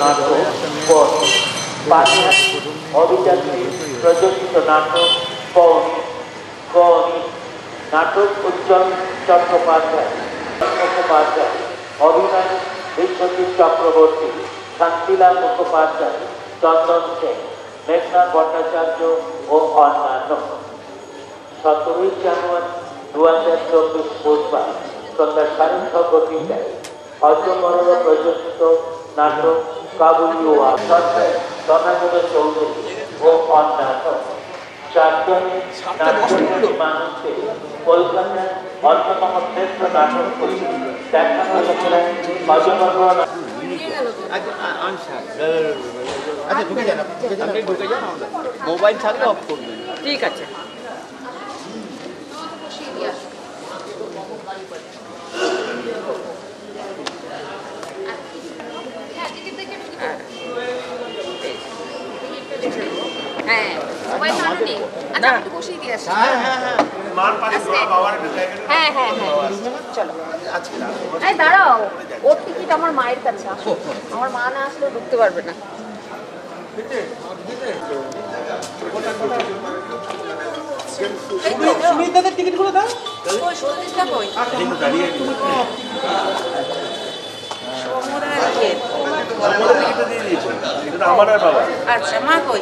নাটক পথ, পানিহাট অভিযাত্রী প্রযোজিত নাটক গণিত, নাটক উজ্জ্বল চট্টোপাধ্যায় মুখোপাধ্যায়, অভিনয় বিশ্বজিৎ চক্রবর্তী, শান্তিলাল মুখোপাধ্যায়, চন্দন সেন, মেঘনা ভট্টাচার্য ও অন্যান্য। 17 জানুয়ারি 2024 বুধবার সন্ধ্যা 6:30 অজমরল প্রযোজিত নাটক কাবুলিওয়ালা তথাগত চৌধুরী ও অন্যান্য। 4 জনের নাট্যপ্রেমী মানুষকে কলকাতার অন্যতম শ্রেষ্ঠ নাটক দেখানো হয়েছিল অজমরল। মোবাইল থাকলে অফ করবেন। ঠিক আছে। হ্যাঁ মোবাইল চালু নেই। আচ্ছা একটু বসিয়ে দিয়ে আসি। হ্যাঁ হ্যাঁ হ্যাঁ চলো। এই দাঁড়াও, ওর টিকিট আমার মায়ের কাছে। আসো, আমার মা না আসলেও ঢুকতে পারবে না। সুমিতাদের টিকিটগুলো দাও। ওই সতীশটা কই? আচ্ছা মা কই?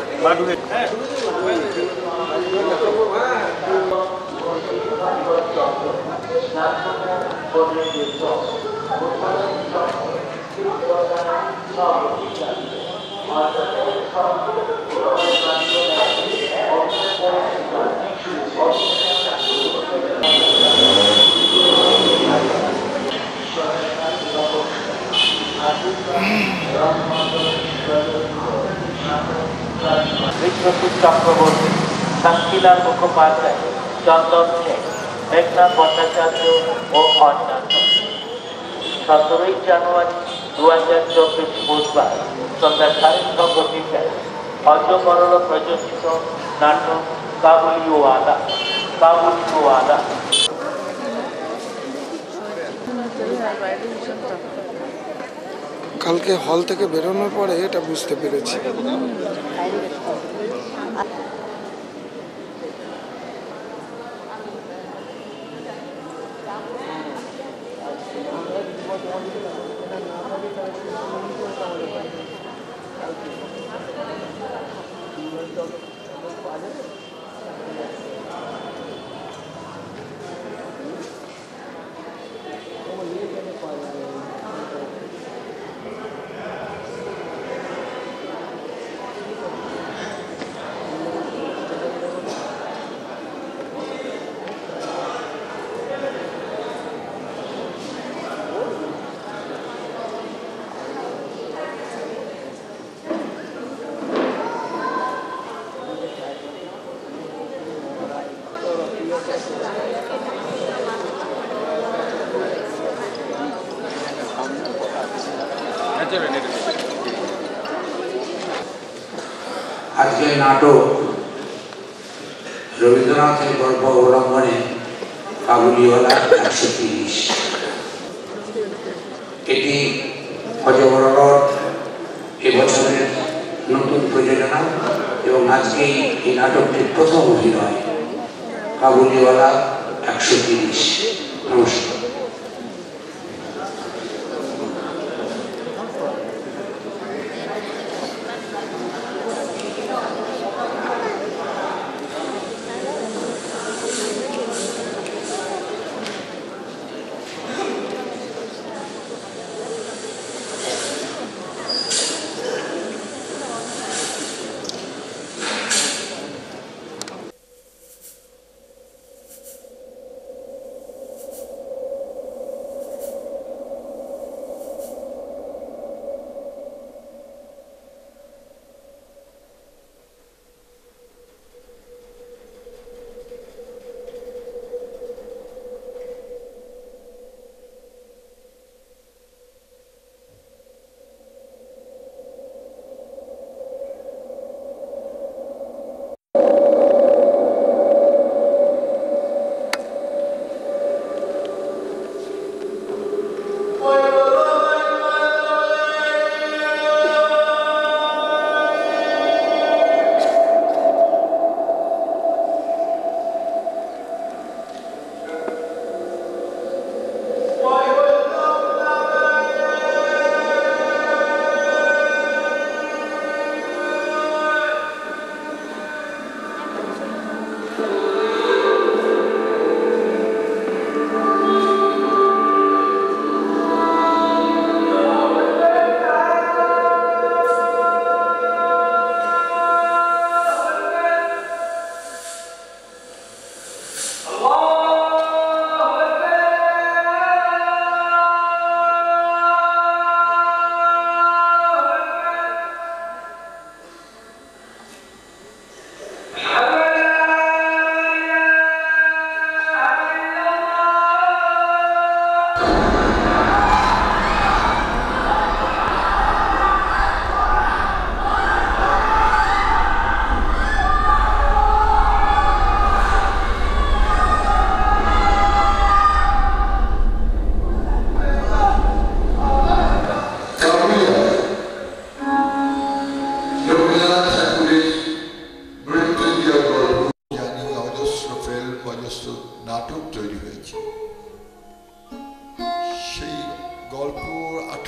বিশ্বজিৎ চক্রবর্তী, শান্তিলাল মুখোপাধ্যায়, চন্দন সেন, মেঘনা ভট্টাচার্য ও অন্যান্য। 17 জানুয়ারি 2024 বুধবার সন্ধ্যা 6:30 অজমরল প্রযোজিত নাটক কাবুলিওয়ালা। কালকে হল থেকে বেরোনোর পরে এটা বুঝতে পেরেছি। আজকের নাটক রবীন্দ্রনাথের গল্প অবলম্বনে কাবুলিওয়ালা 130। এটি অজমরল এবছরের নতুন প্রযোজনা এবং আজকেই এই নাটকটির প্রথম অভিনয় কাবুলিওয়ালা 130। নমস্কার।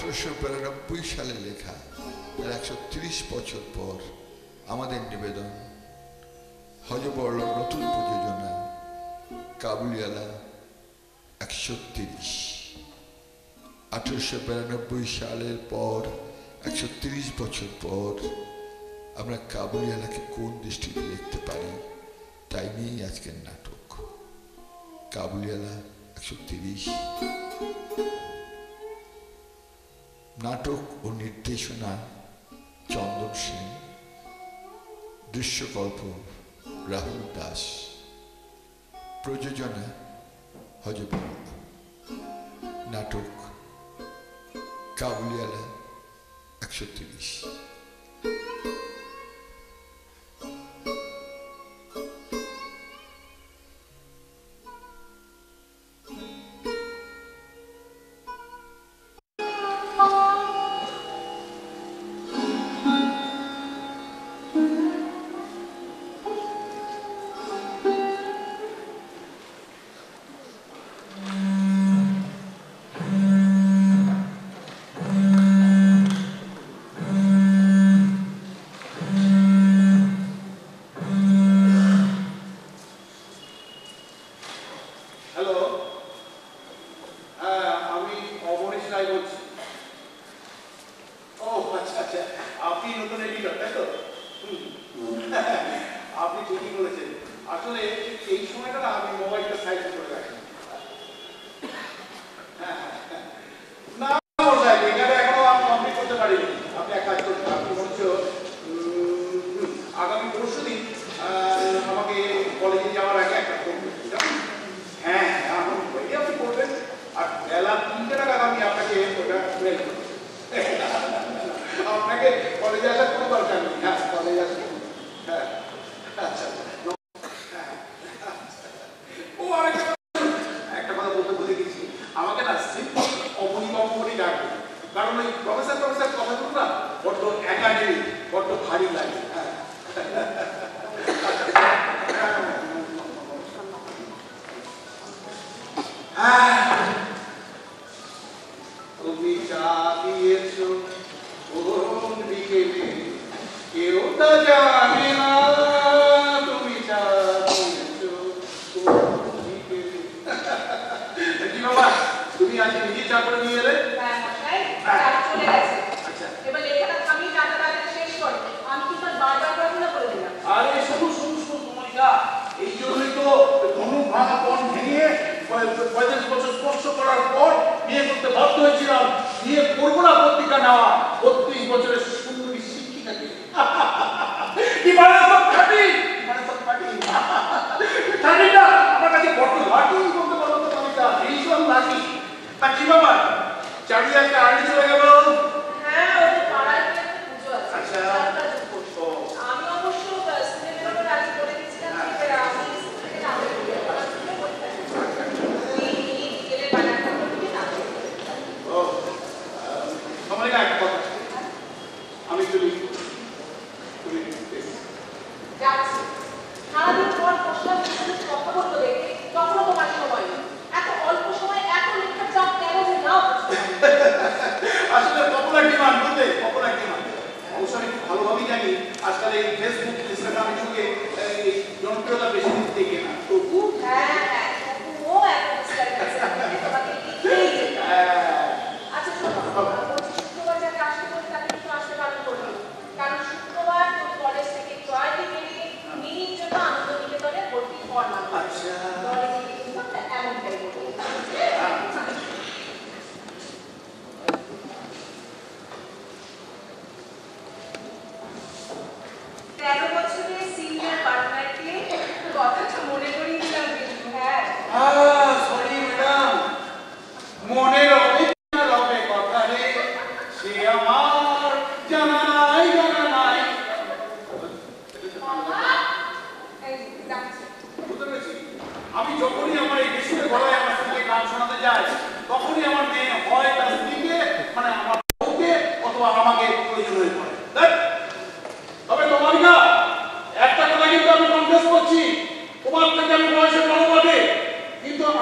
1892 সালে লেখা, তার 130 বছর পর আমাদের নিবেদন হজবরল নতুন প্রযোজনা কাবুলিওয়ালা 130। 1892 সালের পর 130 বছর পর আমরা কাবুলিওয়ালাকে কোন দৃষ্টিতে দেখতে পারি, তাই নিয়েই আজকের নাটক কাবুলিওয়ালা 130। নাটক ও নির্দেশনা চন্দন সেন, দৃশ্যকল্প রাহুল দাস, প্রযোজনা হজবরল। নাটক কাবুলিওয়ালা 130।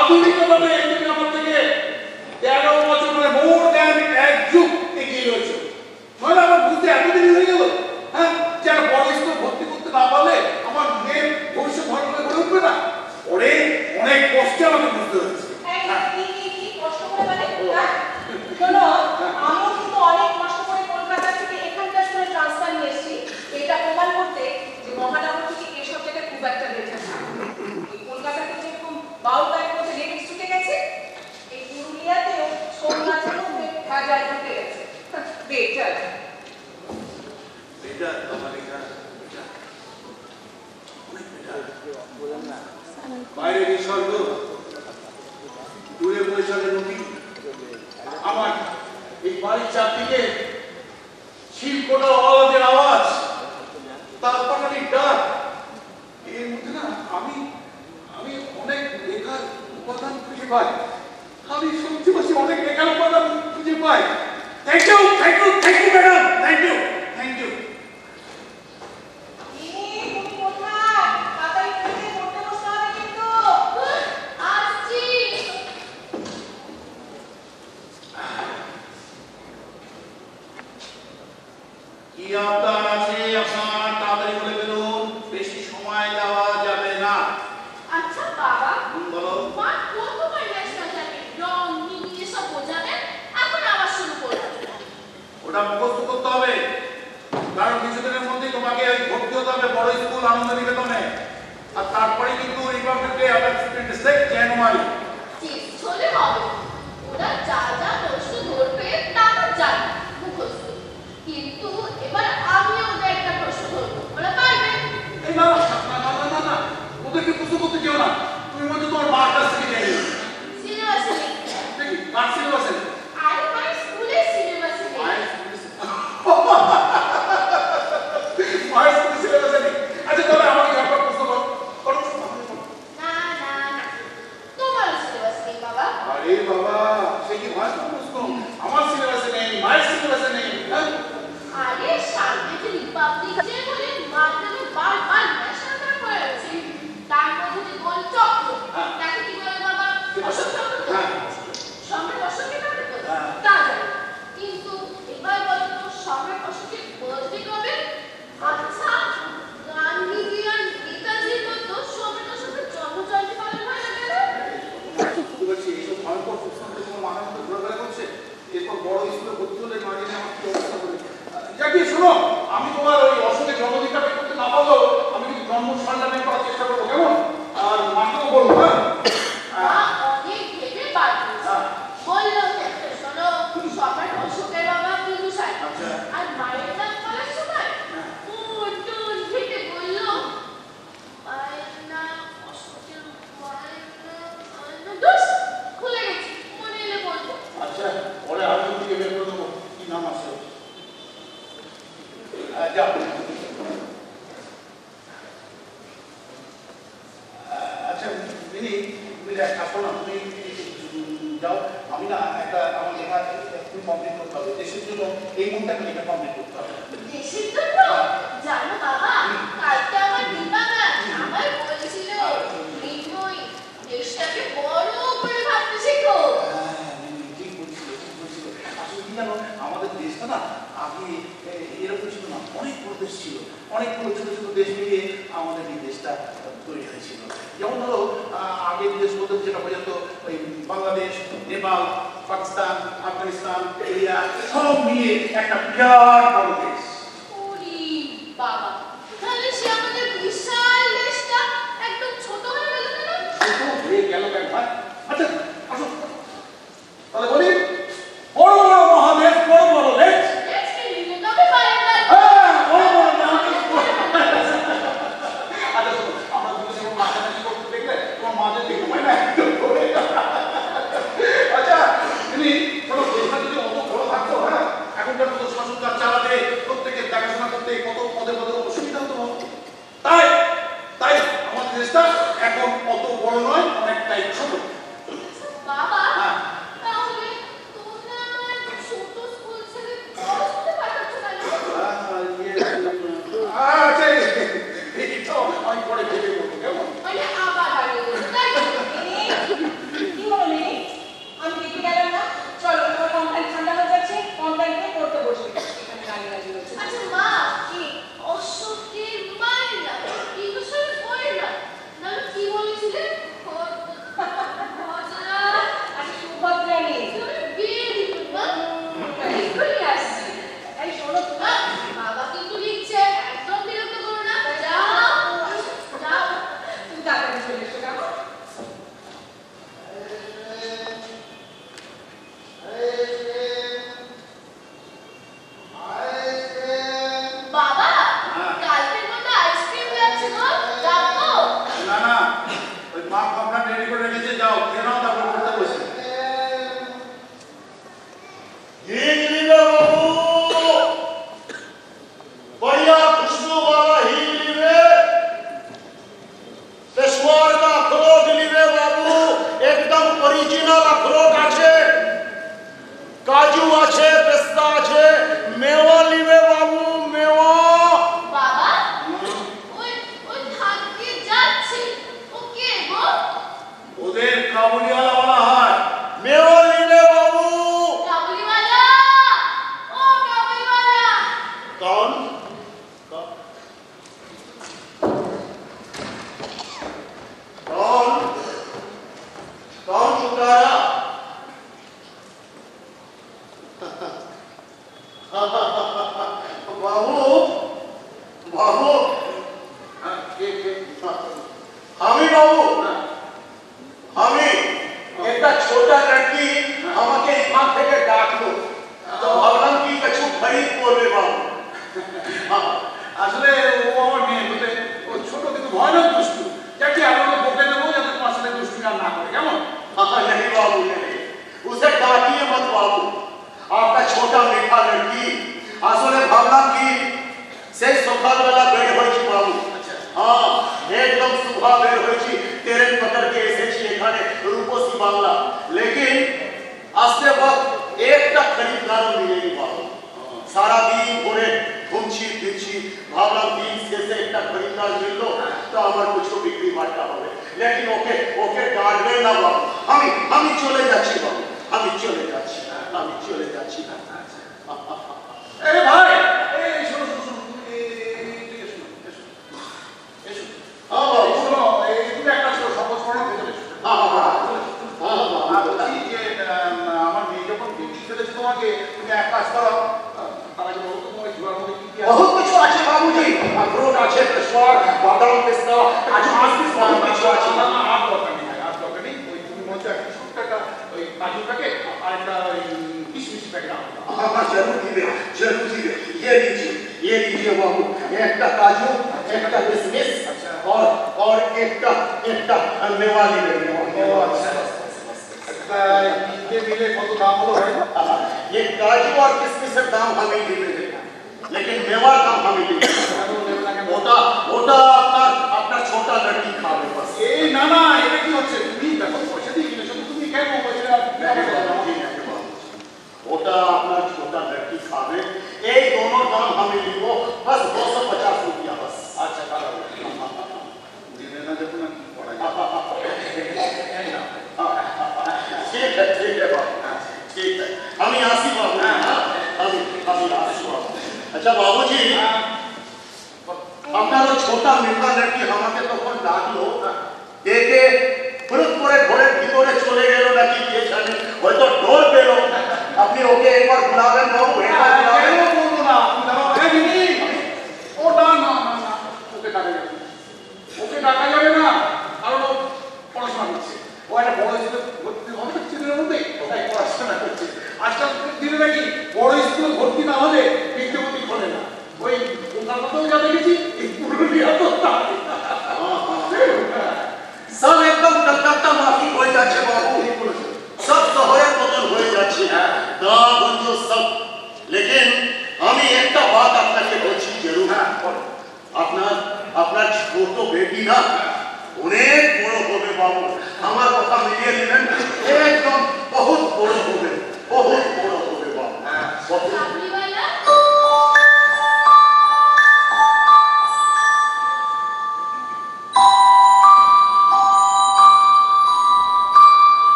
আধুনিকভাবে তুমি আমার থেকে 13 বছর মোর দ্যান এক যুগ বেটার। বেটার তোমার এটা অনেক বেটার। বাইরে নিঃস্বর্গ, দূরে বৈশালে নদী, আমার এই বাড়ির চারদিকে শিল্পটা আওয়াজের আওয়াজ, তালপাটালির ডাক। এর মধ্যে না আমি অনেক লেখার উপাদান খুঁজে পাই। আমি সত্যি বলছি অনেক লেখার উপাদান খুঁজে পাই। Thank you madam, thank you. কি আবদার আছে আপনার, তাড়াতাড়ি বলে ফেলুন, বেশি সময় দেওয়া যাবে না। আচ্ছা বাবা, বলো। মা কতবার ন্যাশনাল জানে রং মিনি এসব বোঝাবেন, এখন আবার শুরু করলেন। ওটা মুখস্থ করতে হবে, কারণ কিছুদিনের মধ্যেই তোমাকে ভর্তি হতে হবে বড় স্কুল আনন্দ নিকেতনে। আর তারপরে কিন্তু রিপাবলিক ডে আবার 26 জানুয়ারি। ঠিক চলে হবে, ওরা যা যা প্রশ্ন ধরবে তা তো জানি মুখস্থ, কিন্তু এবার আমি ওদের একটা প্রশ্ন ধরবো, ওরা পারবে? এই না ওদেরকে প্রশ্ন করতে যেও না, তুমি মধ্যে তোমার মার কাছ থেকে জেনে নিও। সিলেবাসে নেই। দেখি কার সিলেবাসে? আরে মায়ের স্কুলের সিলেবাসে নেই। মায়ের স্কুলের সিলেবাসে নেই। আচ্ছা তাহলে আমাকে একবার প্রশ্ন করো। না তোমার সিলেবাস নেই বাবা। আরে বাবা, সে কি মায়ের প্রশ্ন? আমার সিলেবাসে নেই, মায়ের সিলেবাসে নেই। আরে সামনে যে রিপাবলিক ডে বলে মাধ্যমে বারবার ন্যাশনাল করে আছে, তার মধ্যে যে গোল চক্র, তাকে কি বলে বাবা? অশোক চক্র তো? সম্রাট অশোকের নামে তো? তা জানি, কিন্তু এবার বলতো সম্রাট অশোকের বার্থডে কবে? আচ্ছা, গান্ধীজি আর নেতাজির মতো সম্রাট অশোকের জন্মজয়ন্তী পালন হয় না কেন? এইসব ভয়ঙ্কর প্রশ্ন তোমার মাথার মধ্যে ঘোরাফেরা করছে। এরপর বড় স্কুলে ভর্তি হলে মাঝে আমার কি অবস্থা হবে। যাকে শোনো, আমি তোমার ওই অশোকের জন্মদিনটা বের করতে না পারলেও আমি কিন্তু জন্ম সালটা বের করার চেষ্টা করবো, কেমন? আর মাকেও বলবো। হ্যাঁ অনেক ভেবে বার করেছে। বললো একটা শোনো, সম্রাট অশোকের বাবা বিন্দু সাহেব আর মায়ের নাম বলার সময় টুন ফেটে বললো মায়ের নাম অশোকের, মায়ের নাম দোষ ভুলে গেছি, মনে এলে বলবো। আচ্ছা, পরে আমি থেকে বের করে দেবো কি নাম আছে। যাও। আচ্ছা মিনি, তুমি এক কাজ করো না, তুমি যাও। আমি না একটা আমার লেখা একটু কমপ্লিট করতে হবে, দেশের জন্য এই মনটাকে লেখা কমপ্লিট করতে হবে। দেশের জন্য? জানো বাবা, কালকে আমার দীপাকা আমার বলছিল মৃন্ময়ী দেশটাকে বড় করে ভাবতে শেখো। ঠিক বলছিল। আসলে কি জানো, আমাদের দেশটা না আগে এরকম ছিল না, অনেক বড় দেশ ছিল, অনেকগুলো ছোট ছোট দেশ মিলিয়ে আমাদের এই দেশটা তৈরি হয়েছিল। যেমন ধরো আগে দেশ বলতে যেটা বোঝাত ওই বাংলাদেশ, নেপাল, পাকিস্তান, আফগানিস্তান, ইন্ডিয়া সব মিলিয়ে একটা বিরাট বড় দেশ। ওরে বাবা, তাহলে সে আমাদের বিশাল দেশটা একদম ছোট হয়ে গেল কেন? ছোট হয়ে গেল কেন? আচ্ছা আসো তাহলে বলি, বড় বড় মহাদেশ, বড় বড় দেশ। দেশকে নিয়ে তবে পারেন না। বড় বড় মহাদেশ। আচ্ছা শোনো, আমরা দুটো যখন মাঝামাঝি করতে দেখলে তোমার মাঝে দেখতে পাই না একদম। আচ্ছা তুমি শোনো, দেশটা যদি অত বড় থাকতো, হ্যাঁ এখনকার মতো শাসন কাজ চালাতে, প্রত্যেকের দেখাশোনা করতে কত পদে পদে অসুবিধা হতো। তাই আমাদের দেশটা এখন অত বড় নয়, অনেকটাই ছোট। বাবা, তাহলে তোমরা আমার ছোট স্কুল ছেড়ে বাবু বাবু আমি বাবু আমি একটা ছোটা লড়কি আমাকে এখান থেকে ডাকলো, তো ভাবলাম কি কিছু খরিদ করবে বাবু। আসলে ও আমার মেয়ে বলে ও ছোট কিন্তু ভয়ানক দুষ্টু, যাকে আমাকে বকে দেবো যাতে তোমার সাথে দুষ্টুমি আর না করে, কেমন? नहीं बाबू नहीं, उसे डांटिए मत बाबू। आपका छोटा मीठा लड़की আসলে ভাবলাম কি সেই সকালবেলা বের হয়েছি বাবু। हाँ एकदम सुबह बेर হয়েছি, ट्रेन पकड़ के এসেছি এখানে রূপসী বাংলা, लेकिन আসতে वक्त একটা खरीदार मिलेনি बाबू। सारा दिन ঘুরে ঘুমছি ফিরছি, ভাবলাম দিন শেষে একটা খরিদ্দার মিললো তো আমার কিছু বিক্রি বাট্টা হবে, लेकिन ওকে ওকে ডাকবে না বাবু। আমি চলে যাচ্ছি বাবু, আমি চলে যাচ্ছি। আরে ভাই এই শোনো শোনো এসো হ্যাঁ বাবু, শোনো, এই তুমি একটা ছোট শপথ করো ভেতরে এসো। বলছি যে আমার মেয়ে যখন বিক্রি করেছে তোমাকে, তুমি এক কাজ করো, তার আগে বলো তো তোমার জোয়ার মধ্যে কি কি আছে? बहुत कुछ আছে বাবুজি, अखरोट আছে, पेशवार, बादाम, पिस्ता, काजू किशमिश, बहुत কিছু আছে। না না আর দরকার নেই, আর দরকার নেই। ওই তুমি বলছো একটা ছোট্ট একটা ওই কাজু প্যাকেট আর একটা কিশমিশ প্যাকেট আনো। हाँ जरूर दीजिए, ये लीजिए बाबू, एक काजू, एक किशमिश और एक मेवा लीजिए। मिले कत दाम हलो भाई? ये काजू और किशमिश का दाम हमें ही मिले, लेकिन मेवा दाम हमें नहीं। ওটা আপনার ছোটা লড়কি খাবে बस। এই না না এটা কি হচ্ছে? তুমি দেখো পয়সা দিয়ে কিনেছো, তুমি কেন পয়সা ওটা আপনার ছোটা লড়কি খাবে, এই दोनों दाम हमें लिखो बस 250 रुपया बस। আচ্ছা ভালো দিনে না দেখো না কি পড়াই। ठीक है बाबू, ठीक है, हम यहाँ से बाबू, हम यहाँ से बाबू। अच्छा बाबूजी, আপনার ছোটা मीठा लड़की আমাকে তখন ডাকলো, দেখে পুরুত করে ঘরের ভিতরে চলে গেল নাকি কে জানে, হয়তো ডর পেল। আপনি ওকে একবার বুলাবেন বাবু, একবার বুলাবেন। কেন বলবো না? তুমি দাঁড়াও, এই দিদি ওটা না না না ওকে ডাকা যাবে না, কারণ ও পড়াশোনা করছে, ও একটা বড় স্কুলে ভর্তি হবে ছেলের মধ্যে, তাই পড়াশোনা করছে। আজকাল দিনে নাকি বড় স্কুলে ভর্তি না হলে বিজ্ঞপ্তি খোলে না। ওই কলকাতাতেও যা দেখেছি, এই পুরুলিয়া তো তাই। সব একদম কলকাতা মাফি হয়ে যাচ্ছে বাবু, সব শহরের মতন হয়ে যাচ্ছে, গাঁগঞ্জ সব। लेकिन আমি একটা বাত আপনাকে বলছি জরুর, আপনার ছোট বেটি না অনেক বড় হবে বাবু, আমার কথা মিলিয়ে নেবেন, একদম বহুত বড় হবে, বহুত বড় হবে বাবু। কাবলিওয়ালা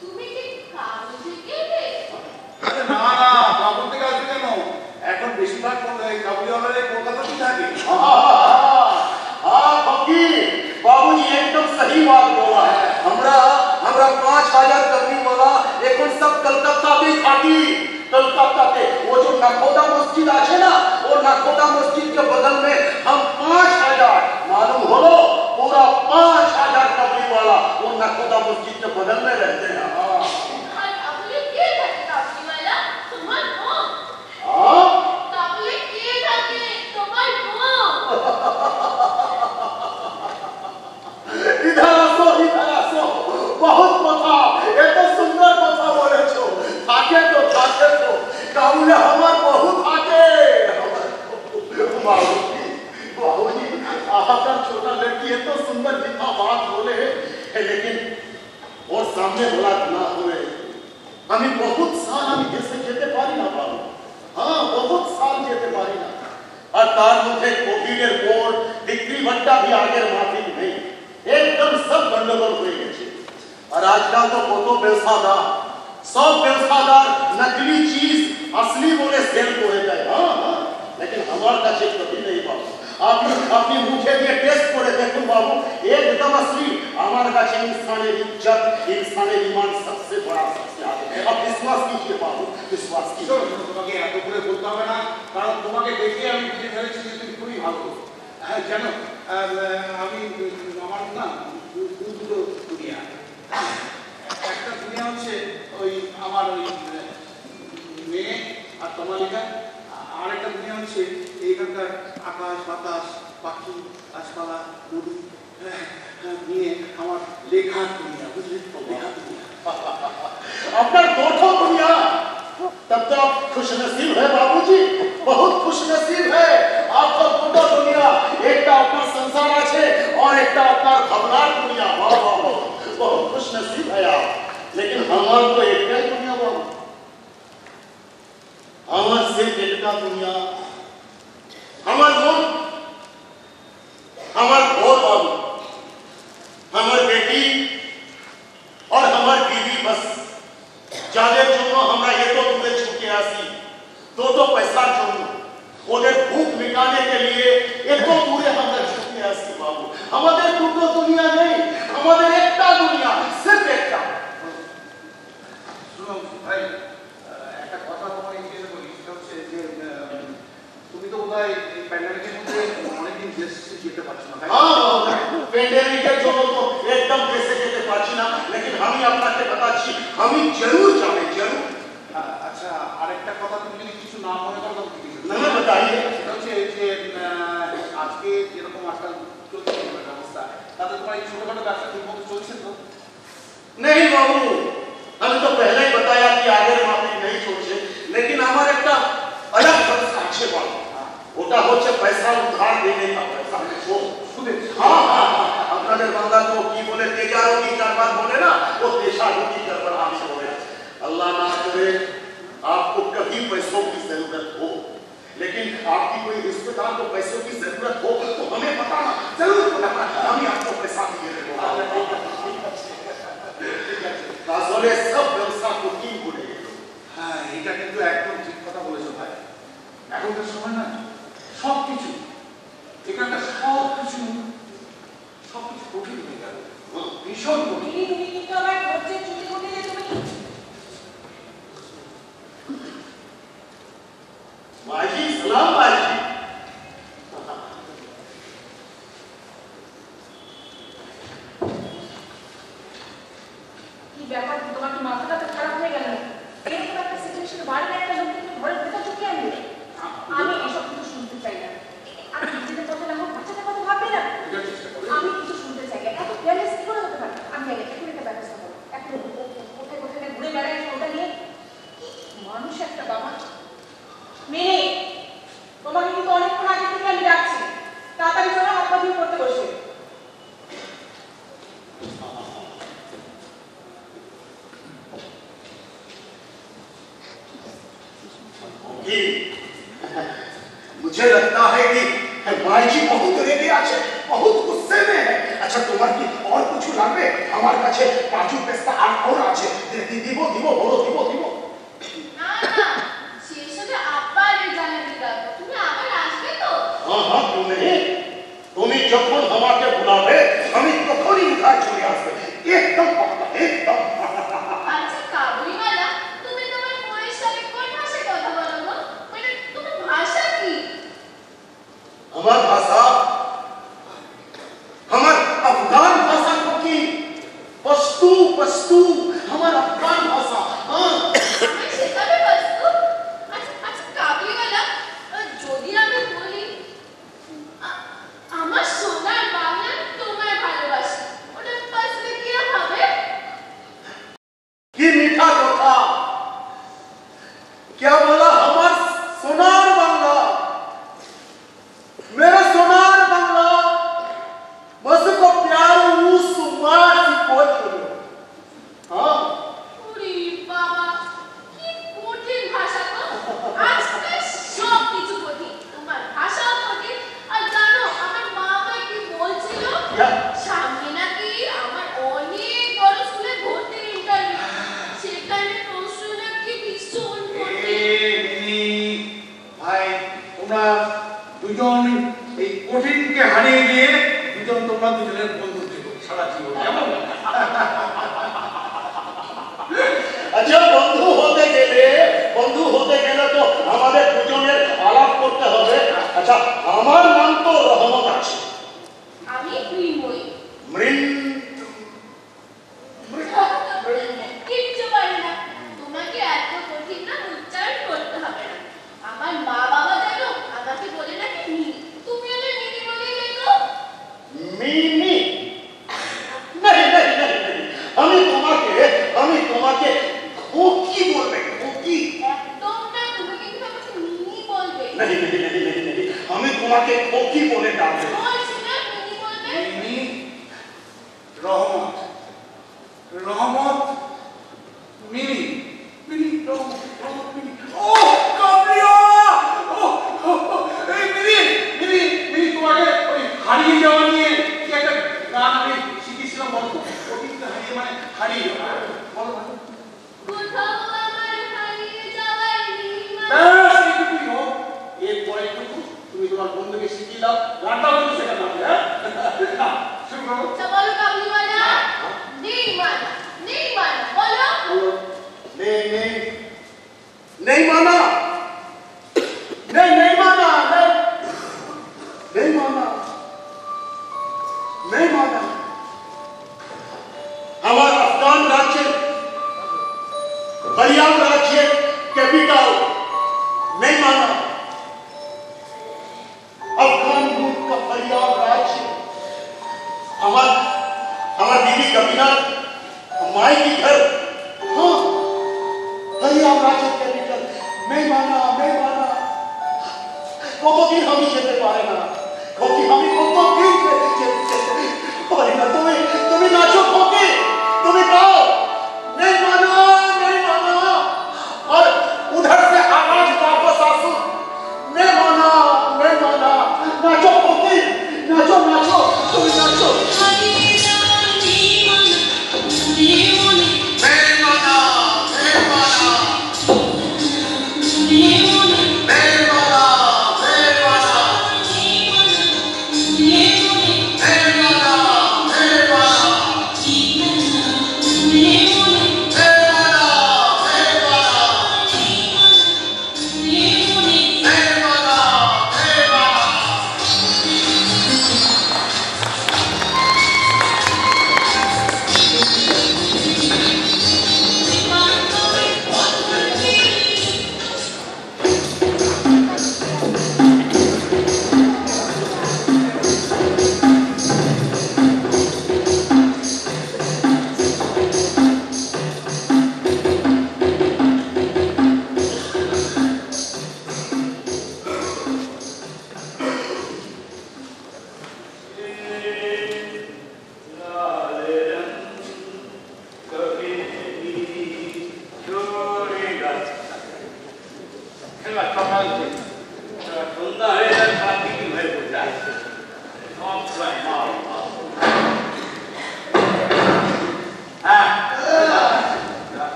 তুমি কি কাবুল থেকে এলে? আরে না না, কাবুল থেকে আসবে কেন? এখন বেশিরভাগ কাবুলিওয়ালারা কলকাতাতেই থাকে। हाँ फकीर बाबूजी एकदम सही बात बोला है। हमरा 5000 कबरी वाला এখন सब कलकत्ता में खाती, कलकत्ता के वो जो नखोदा मस्जिद আছে না, वो नखोदा मस्जिद के बगल में हम 5000 मालूम हो, पूरा 5000 कबरी वाला वो नखोदा मस्जिद के बगल में रहते हैं। আর কাবুলে কে থাকে কাবলিওয়ালা? তোমার বউ? हाँ কাবুলে কে থাকে? তোমার বউ? इधर आसो, बहुत কথা, এত সুন্দর কথা বলেছো। থাকে তো কাবুলে আমার বহু থাকে। बाबूजी आपका छोटा लड़की है तो सुंदर मीठा बात बोले, लेकिन और सामने बोला ना हुए, আমি বহুত সাল আমি দেশে যেতে পারি না বাবু। হ্যাঁ বহুত সাল যেতে পারি না, আর তার মধ্যে কোভিডের পর বিক্রি ভাট্টা भी আগের মাফিক নেই, একদম সব গন্ডগোল হয়ে গেছে। আর আজকাল তো কত ব্যবসাদার, সব ব্যবসাদার নকলি চিজ असली बोले सेल করে দেয়। हाँ लेकिन हमारे কাছে कभी नहीं बाबू, আপনি মুখে দিয়ে টেস্ট করে দেখুন বাবু, एकदम असली। আমার কাছে इंसाনের इज्जत, इंसाনের ईमान सबसे बड़ा सबसे आगे। आप विश्वास कीजिए बाबू, विश्वास कीजिए। তোমাকে এত করে বলতে হবে না, কারণ তোমাকে দেখে আমি বুঝে ফেলেছি যে তুমি খুবই ভালো। হ্যাঁ জানো, আমি আমার না দুটো দুনিয়া। একটা দুনিয়া হচ্ছে ওই আমার ওই মেয়ে আর তমালিকা, আর একটা দুনিয়া হচ্ছে এইখানকার আকাশ বাতাস পাখি গাছপালা নদী নিয়ে আমার লেখার দুনিয়া, বুঝলি? লেখার দুনিয়া। আপনার दोनों दुनिया, तब तो आप खुश नसीब है बाबूजी, बहुत खुश नसीब है। आपको दोनों दुनिया, एक का अपना संसार আছে और एक का अपना खबरदार दुनिया। वाह वाह वाह, बहुत खुश नसीब है आप। लेकिन हमार तो एक का दुनिया बाबू, हमार सिर्फ एक का दुनिया, हमार मन, हमार घर बाबू, हमार बेटी और हमार बीवी, बस যাদের জন্য আমরা এত দূরে ছুটে আসি, তো পয়সার জন্য, ওদের ভুখ মিটানে के लिए এত দূরে আমরা ছুটে আসি বাবু। আমাদের দুটো দুনিয়া নেই, আমাদের একটা দুনিয়া, সির্ফ একটা। শুনো ভাই, একটা কথা তোমায় জিজ্ঞেস করি, সেটা হচ্ছে যে তুমি তো বোধহয় এই প্যান্ডেমিকের মধ্যে অনেকদিন দেশ যেতে পারছো না। হ্যাঁ, প্যান্ডেমিকের জন্য তো একদম দেশে যেতে পারছি না, लेकिन আমি আপনাকে बताচ্ছি, আমি জরুর যাবে, জরুর। আচ্ছা, আরেকটা কথা তুমি যদি কিছু না মনে করো তবে কিছু না না बताइए। সেটা হচ্ছে যে আজকে যেরকম আজকাল চলছে ব্যবস্থা, তাতে তোমার এই ছোটখাটো ব্যবসা ঠিক মতো চলছে তো? नहीं बाबू, हमने तो पहले ही बताया कि आगे माफी नहीं छोड़ছে, लेकिन আমার একটা अलग ব্যবসা আছে বাবু। ওটা হচ্ছে পয়সা উধার দেने का पैसा। वो सुने, हाँ हाँ, আপনাদের বাংলা তো কি বলে, তেজারতি কারবার বলে না, वो तेजारती कारोबार हमसे बोले। अल्लाह ना करे आपको कभी पैसों की जरूरत हो, लेकिन आपकी कोई रिश्तेदार को पैसों की जरूरत हो तो हमें बताना, जरूर बताना, हम आपको पैसा दिए देंगे। আসলে সব ব্যবসা কঠিন করে গেল। হ্যাঁ, এটা কিন্তু একদম ঠিক কথা বলেছো ভাই। এখনকার সময় না সবকিছু এখানকার সবকিছু কঠিন হয়ে গেল, ভীষণ কঠিন। তুমি কিন্তু আমার ধৈর্যের চুটি উঠিয়ে তুমি माजी सलाम माजी। কি ব্যাপার, তোমার কি মাথাটা তো খারাপ হয়ে গেল? এরকম একটা সিচুয়েশনে বাড়ির একটা লোককে তুমি ঘরের ভেতর ঢুকিয়ে আনবে? আমি এসব কিছু শুনতে চাই না। আমি নিজেদের কথা না হোক, বাচ্চাদের কথা ভাববে না। আমি কিছু শুনতে চাই না। এত কেয়ারলেস কি করে হতে পারে? আমি আগে এখন একটা ব্যবস্থা করবো। এখন কোথায় কোথায় ঘুরে বেড়াই ওটা নিয়ে। মানুষ একটা বাবা। মেয়ে, তোমাকে কিন্তু অনেকক্ষণ আগে থেকে আমি ডাকছি, তাড়াতাড়ি চলো, হাত পা ধুয়ে পড়তে বসবে। मुझे लगता है कि माई जी बहुत रेगे আছে, बहुत गुस्से में है। अच्छा তোমার কি और कुछ লাগবে? আমার কাছে কাজু পেস্তা আর আছে, দিব দিব বড় দিব দিব। না না, শেষ হলে আবার জানাতে যাবো। তুমি আবার আসবে তো? हाँ हाँ, क्यों नहीं? তুমি যখন আমাকে বুলাবে আমি তখনই উঠায় চলে আসবে, একদম কথা, একদম। আচ্ছা কাবুলিওয়ালা, তুমি তোমার বউয়ের সাথে কোন ভাষায় কথা বলো গো? মানে তোমার ভাষা কি? আমার ভাষা, আমার আফগান ভাষা কি? পশতু পশতু, আমার আফগান ভাষা। হ্যাঁ, আমি শেখাবে বস্তু? আচ্ছা কাবুলিওয়ালা, যদি আমি বলি আমার সোনার বাংলা তোমায় ভালোবাসি, ওটা বুঝলে কি হবে? আমার নাম তো রহমত আছে। আমি মৃন্ময়ী। কিচ্ছু পারি না, তোমাকে এত কঠিন না উচ্চারণ করতে হবে না। আমার মা বাবা জানো আমাকে বলে নাকি মিনি, তুমি ওদের মিনি বলেই লেখো। মিনি? আমি তোমাকে খুকি বলবে, খুকি। একদম না, তুমি কিন্তু আমাকে মিনি বলবে। আমি তোমাকে খুকি বলে ডাকবো। বলছি না মিনি বলবে। মিনি, রহমত, রহমত, মিনি, মিনি, রহমত, মিনি। ও কাবরিয়া! এই মিনি, মিনি, মিনি, তোমাকে ওই হারিয়ে যাওয়া নিয়ে কি একটা গান আমি শিখেছিলাম, বলতো? ওদিকটা হারিয়ে মানে হারিয়ে যাওয়া। বলো, বলো। কোথাও আমার হারিয়ে যাওয়ার নির্মাণ। ব্যাস, এইটুকুই হোক। এরপরে একটু তুমি তোমার বন্ধুকে শিখিয়ে দাও, গানটাও কিন্তু শেখাতে হবে, হ্যাঁ? না, শুরু করো। আচ্ছা বলো কাবলিওয়ালা। নির্মাণ, নির্মাণ, বলো। नहीं नहीं नहीं माना, नहीं नहीं माना, नहीं नहीं माना, नहीं माना। हमारा अफगान राज्य, बलियान राज्य कैपिटल नहीं माना। अफगान मुल्क का बलियान राज्य, हमार बीवी कबीना माई की घर, हाँ बलियान राज्य कैपिटल नहीं माना, नहीं माना। কতদিন আমি যেতে পারে না, কতদিন পারি না। তুমি নাচো খোকি, তুমি গাও। नहीं माना, नहीं माना। और उधर से आवाज वापस आसू, नहीं माना, नहीं माना। नाचो खोकी, नाचो नाचो, तुम नाचो। नहीं माना, नहीं माना, नहीं माना।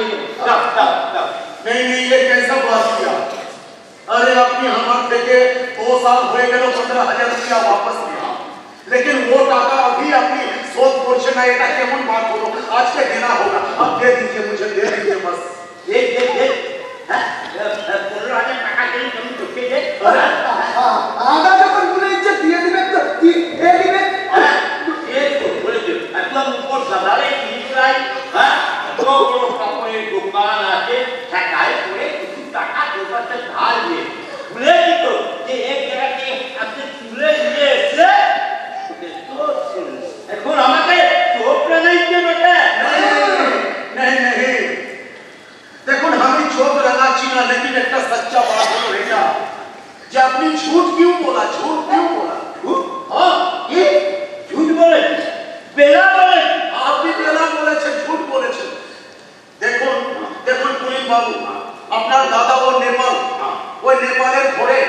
के नहीं नहीं ये कैसा बात किया अरे अपनी हमारे থেকে 2 साल হয়ে গেল 15,000 रुपया वापस लिया लेकिन वो टाका अभी अपनी सोच पोर्शन है এটা কেমন बात হলো आज के देना होगा अब दे दीजिए मुझे दे दीजिए बस दे हां 15,000 টাকা দিন তুমি ঢুকে দে आधा যখন বলে ইচ্ছে দিয়ে দিবে তো দিয়ে দিবে ये बोले दे একদম উপর সাদারে কিনলাই হ্যাঁ বড় বড় কাপড়ের দোকান আছে ঠেকায় করে কিছু টাকা দোকানতে ধার দিয়ে ভুলে দিত যে এক জায়গা থেকে আপনি তুলে নিয়ে এসে এখন আমাকে চোপড়ে দিতে বেটা नहीं नहीं देखो हमें चोट लगाची ना लेकिन एक सच्चा बात है बेटा যে আপনি झूठ क्यों बोला हां ये झूठ बोले बेला बोले আপনি বেলা বলেছেন झूठ বলেছেন দেখুন দেখুন পুলিশ বাবু আপনার দাদা ও নেপাল ওই নেপালের ঘরে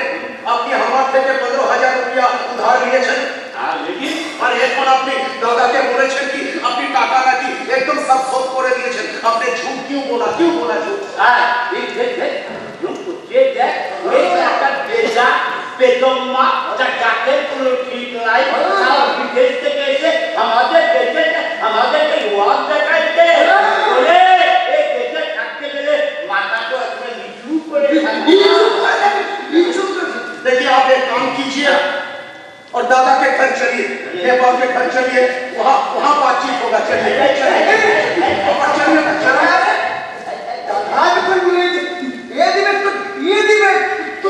আপনি আমার থেকে 15,000 रुपया उधार লিয়েছেন আর लेकिन আর এখন আপনি দাদাকে বলেছেন কি আপনি টাকা নাকি একদম সব শোধ করে দিয়েছেন আপনি झूठ क्यों बोला झूठ हां देख लोग पूछे जाए वे का बेजा पेदम्मा जाके पुरो ठीक लाई और विदेश से कैसे हमारे देश हमारे के युवा देखाते बोले एक देश खाते गए माता को अपने नीचू पर देखिए आप एक काम कीजिए और दादा के घर चलिए नेपाल के घर चलिए वहाँ बातचीत होगा चलिए आज कोई बोले ये दिवे तो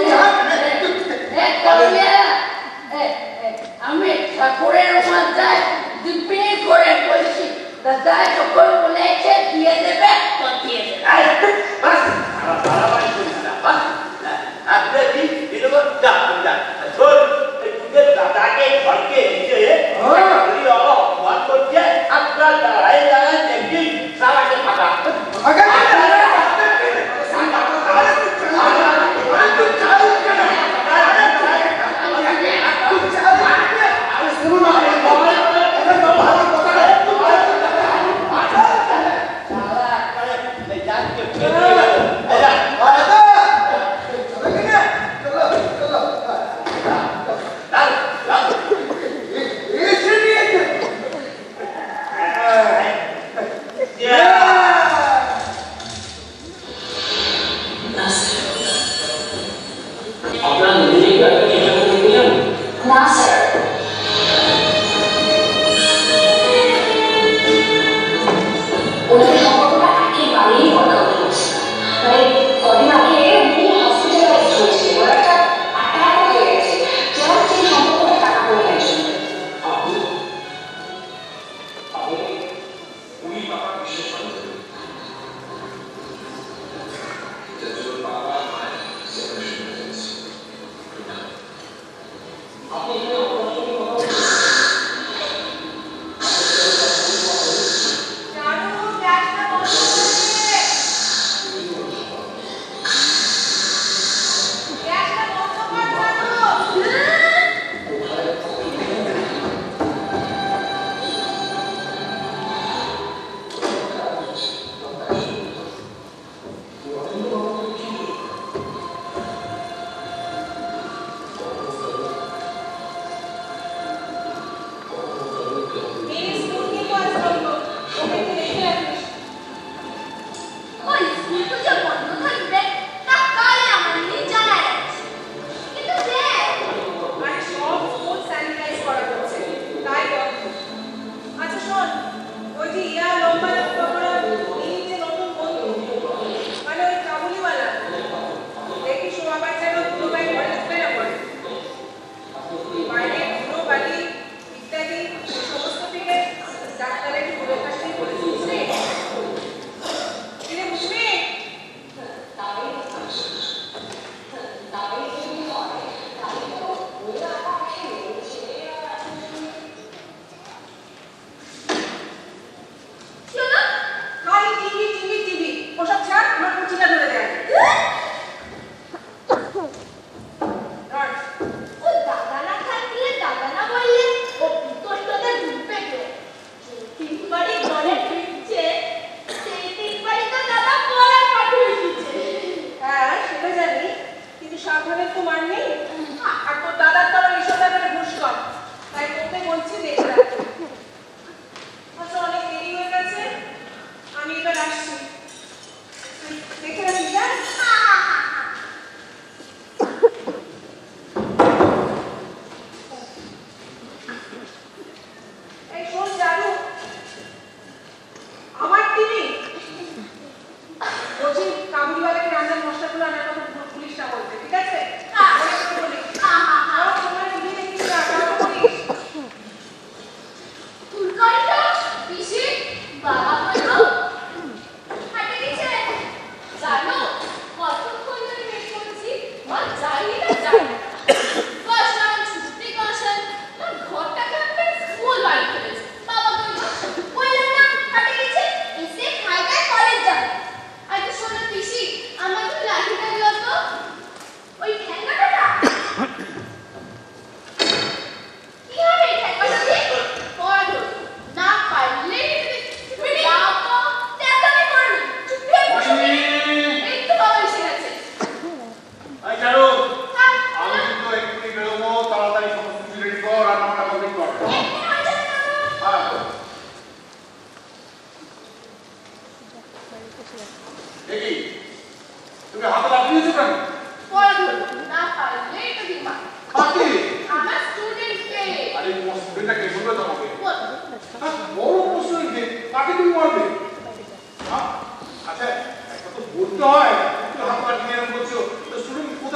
আমি ঠাকুরের মাথায় দিব্যি করে বলছি দাদা যখন বলেছে দিয়ে দেবে তো দিয়ে দেবে बस बराबर सुनना बस आपने भी इनको जा छोड़ तुझे दादा के घर के नीचे है और बात करके अपना लड़ाई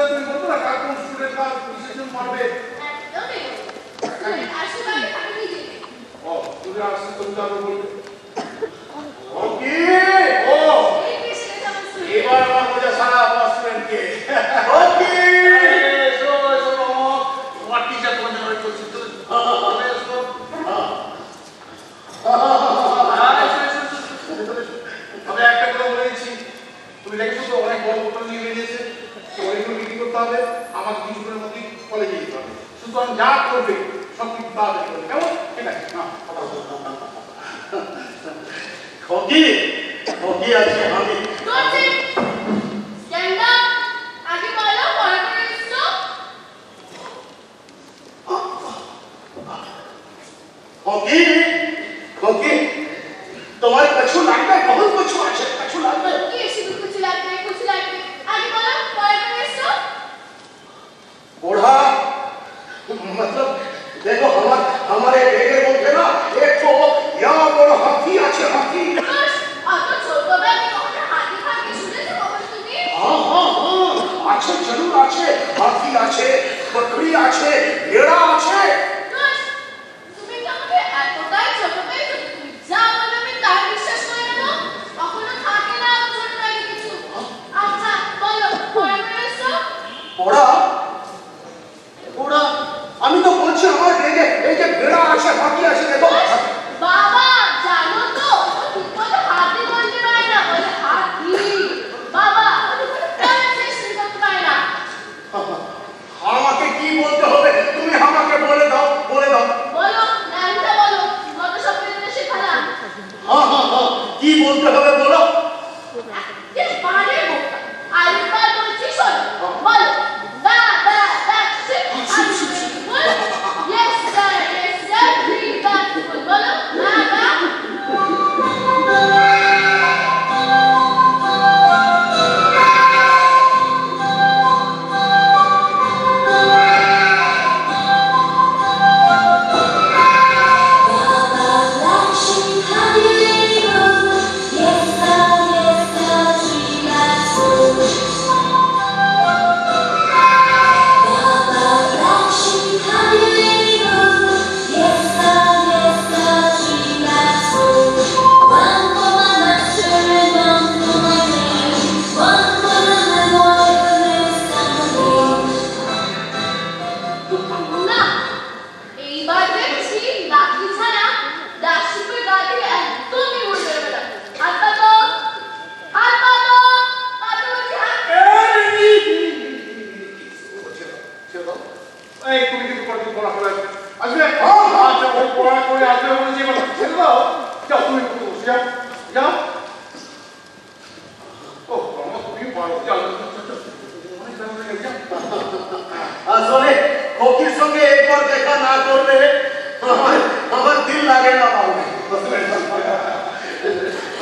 তুমি বলতো না কার কোন স্টুডেন্ট কার ডিসিশন মারবে। একদমই স্টুডেন্ট আসবে আমি নিজে। ও তুমি আসলে তুমি তারপর বলবে ওকে ও এই বিষয়ে যেমন এবার আমার বোঝা সারা আমার স্টুডেন্টকে ওকে এসো এসো তোমার টিচার তোমাদের অনেক করছে তো এসো আমি একটা কথা বলে দিচ্ছি তুমি দেখছো তো অনেক বড় বোতল নিয়ে বেরিয়েছে তো ওইগুলো বিক্রি করতে হবে আমাকে কিছুক্ষণের মধ্যেই কলেজে যেতে হবে সুতরাং যা করবে সব কিছু তাড়াতাড়ি করবে কেমন ঠিক আছে না খোকি খোকি আছে আমি করছি স্ট্যান্ড আপ আগে বলো পড়া করে এসছো খোকি খোকি তোমার কিছু লাগবে বহুত কিছু আছে কিছু লাগবে কি শুধু কিছু লাগবে আগে বলো পড়া করে এসছো पढ़ा मतलब देखो हमारे बेटे बोलते ना एक तो यहाँ बड़ो हाथी আছে हाथी बस অত ছোটবেলায় কখনো হাতি থাকে শুনেছো কখনো তুমি हाँ আছে जरूर আছে हाथी আছে बकरी আছে भेड़ा আছে বস তুমি কি আমাকে এতটাই ছোট পেয়েছো তুমি যা বলো আমি তার বিশ্বাস করে নেব কখনো থাকে না ছোটবেলায় কিছু আচ্ছা বলো পড়া করে এসছো পড়া পড়া আমি তো বলছি আমার বেগে এই যে भेड़ा আছে हाथी আছে দেখো বাবা জানো তো ঠিক করে হাতি বলতে পারে না বলে হাতি বাবা তুমি কোনো ট্রান্সলেশন করতে পারে না আমাকে কি বলতে হবে তুমি আমাকে বলে দাও বলো নামটা বলো কত সব পেতে শেখালাম हाँ কি বলতে হবে বলো ये बारे बोलता आलिफा बोलছি শোনো বলো দা শিখ বলো यस सर রিড দ্যাট বলো দা না এইবার দেখছি লাঠি ছাড়া দাসিপের গা থেকে একদমই উড়ে যাবে না হাত পাতো বলছি হাত এই তুমি কিন্তু কতদিন পড়া করে আসবে আচ্ছা ওই পড়া করে আসবে বলে যে কথা ছেড়ে দাও যাও তুমি একটু বসে যাও ও আমার তুমি পারো যাও আসলে কোকির সঙ্গে একবার দেখা না করলে আমার দিল লাগে না বাবু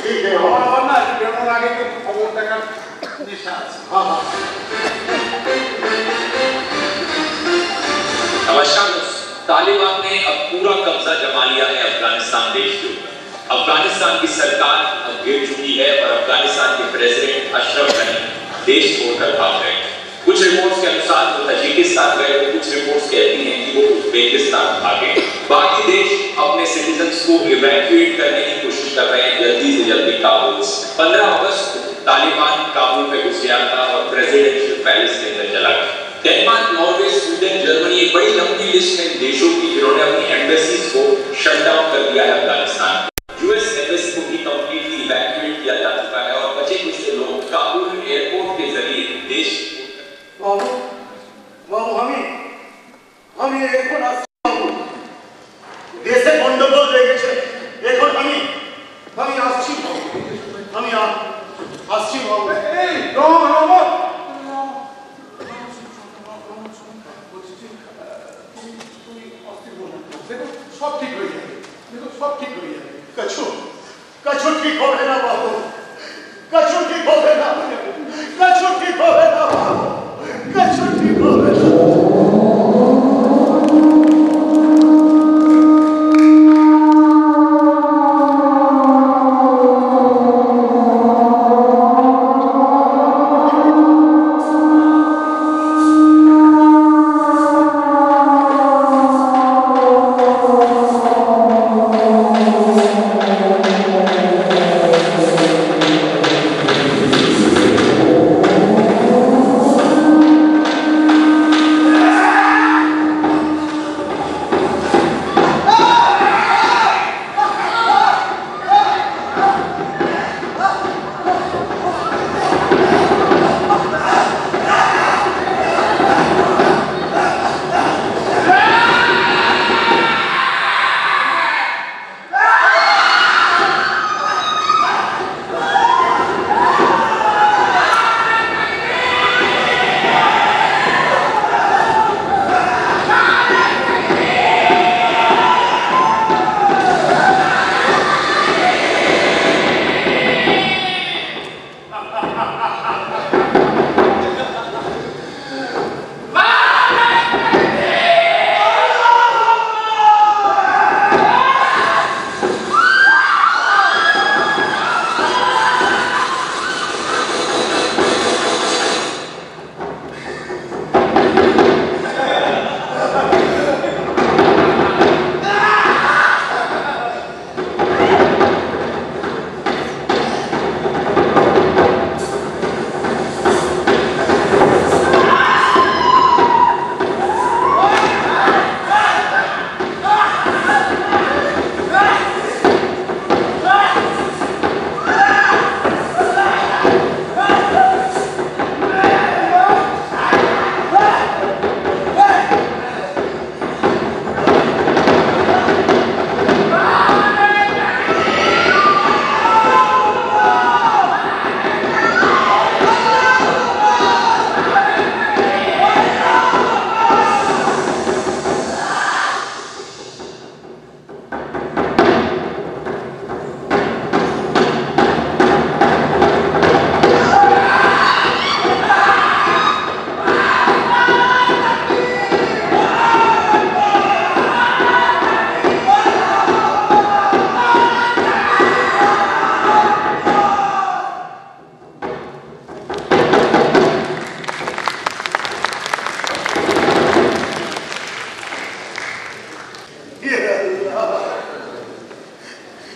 ঠিক আছে আমার না বেরোনোর আগে কিন্তু খবর দেখার নেশা আছে नमस्कार तालिबान ने अब पूरा कब्जा जमा लिया है अफगानिस्तान देश के ऊपर अफगानिस्तान की सरकार अब गिर चुकी है और अफगानिस्तान के प्रेसिडेंट अशरफ गनी देश छोड़कर भाग गए कुछ रिपोर्ट्स के अनुसार वो तजिकिस्तान गए तो कुछ रिपोर्ट्स कहती हैं कि वो उज्बेकिस्तान भागे बाकी देश अपने सिटीजन्स को इवैक्यूएट करने की कोशिश कर रहे हैं जल्दी से जल्दी काबुल 15 अगस्त तालिबान काबुल में घुस गया था और प्रेसिडेंशियल पैलेस के अंदर चला गया डेनमार्क नॉर्वे स्वीडन जर्मनी एक बड़ी लंबी लिस्ट में देशों की जिन्होंने अपनी एम्बेसीज को शट डाउन कर दिया है अफगानिस्तान यूएस एम्बेसी को भी कंप्लीटली इवैक्यूएट किया जा चुका है और बचे कुछ लोग काबुल एयरपोर्ट के जरिए देश বাবু বাবু আমি এখন আসছি বাবু দেশে গন্ডগোল হয়ে গেছে এখন আমি আসছি বাবু আমি আসছি বাবু এই রমা সব ঠিক হয়ে যাবে সব ঠিক হয়ে যাবে कछु ठीक হবে না বাবু कछु ठीक হবে না कछु ठीक হবে না বাবু कछु ठीक হবে না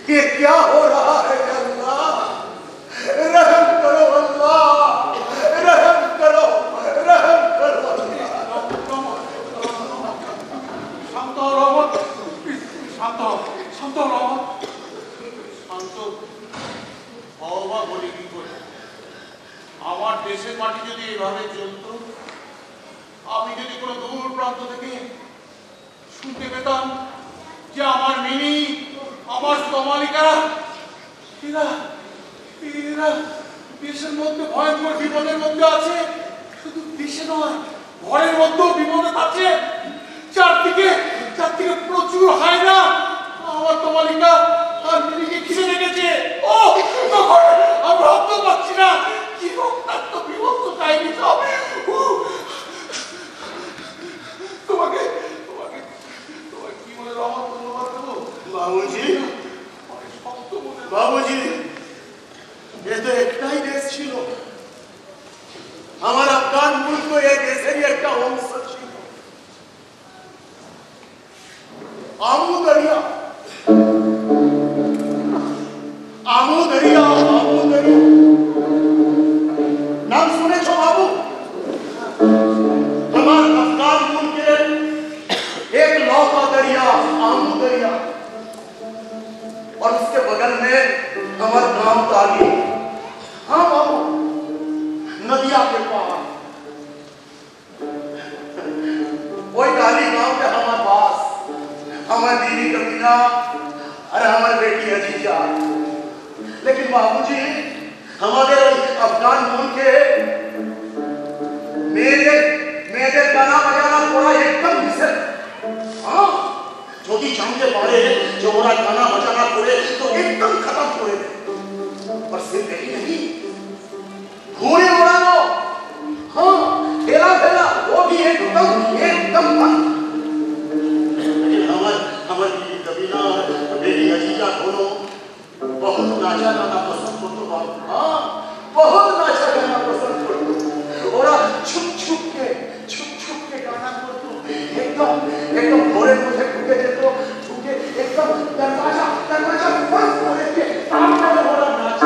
ये क्या हो रहा है अल्लाह? रहम करो अल्लाह, रहम करो, रहम करो। শান্ত রহমত, শান্ত শান্ত রহমত, শান্ত হওয়া বলি কি করে? আমার দেশের মাটি যদি এভাবে চলতো, আমি যদি কোনো দূর প্রান্ত থেকে শুনতে পেতাম যে আমার মিনি, আমার তমালিকারা এরা এরা দেশের মধ্যে ভয়ঙ্কর বিপদের মধ্যে আছে, শুধু দেশে নয় ঘরের মধ্যেও বিপদে আছে, চারদিকে প্রচুর হায়না আমার তমালিকা আর মিনিকে ঘিরে রেখেছে। ও তখন আমি ভাবতে পারছি না কি রক্তাক্ত বিভক্ত কাহিনী সব। তোমাকে তোমাকে তোমাকে কি বলে রহমত ধন্যবাদ দেবো বাবুজি। বাবুজি এ তো একটাই দেশ ছিল, আমার আফগান মুল্ক এই দেশেরই একটা অংশ ছিল। আমু দরিয়া, আমু দরিয়া, আমু দরিয়া नाम सुने छो बाबू? हमारे अफगान मुल्क के एक लौता दरिया आमू दरिया और उसके बगल में हमारा गांव ताली। हाँ बाबू, नदिया के पार वही ताली गांव के हमारे पास हमारी दीदी कमीना और हमारी बेटी अजीजा। लेकिन बाबूजी हमारे अफगान मुल्क के मेरे गाना बजाना थोड़ा एकदम मिसल। हाँ যদি জানতে পারে যে ওরা গানা বাজানা করে তো একদম খতম করে দেয়। और सिर्फ यही नहीं, घोड़े उड़ाना, हाँ ठेला ठेला वो भी एकदम एकदम बंद। लेकिन हमारी कबीना मेरी अजीजा दोनों बहुत नाचा गाना पसंद करते बाबू। हाँ बहुत नाचा गाना पसंद करते, और छुप छुप के गाना करते, एकदम एकदम घोड़े मुझे ढुके जेतो, ढुके एकदम दरवाजा बंद कर के सामने घोड़ा नाच।